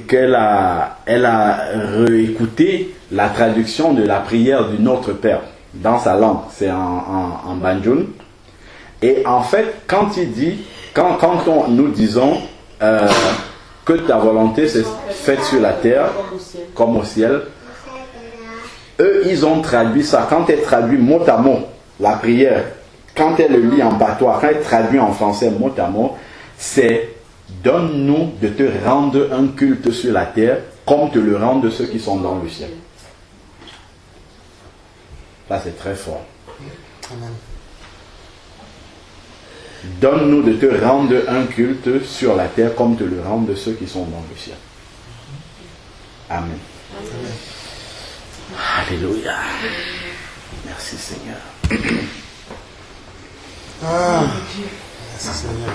qu'elle a réécouté la traduction de la prière du Notre Père dans sa langue, c'est en Banjoun. Et en fait, quand il dit, quand nous disons que ta volonté c'est faite sur la terre comme au ciel, eux ils ont traduit ça. Quand elle traduit mot à mot la prière, quand elle le lit en patois, quand elle traduit en français mot à mot, c'est donne-nous de te rendre un culte sur la terre comme te le rendent ceux qui sont dans le ciel. Ça c'est très fort. Amen. Donne-nous de te rendre un culte sur la terre comme te le rendent ceux qui sont dans le ciel. Amen. Amen. Alléluia. Merci Seigneur. Ah, merci Seigneur.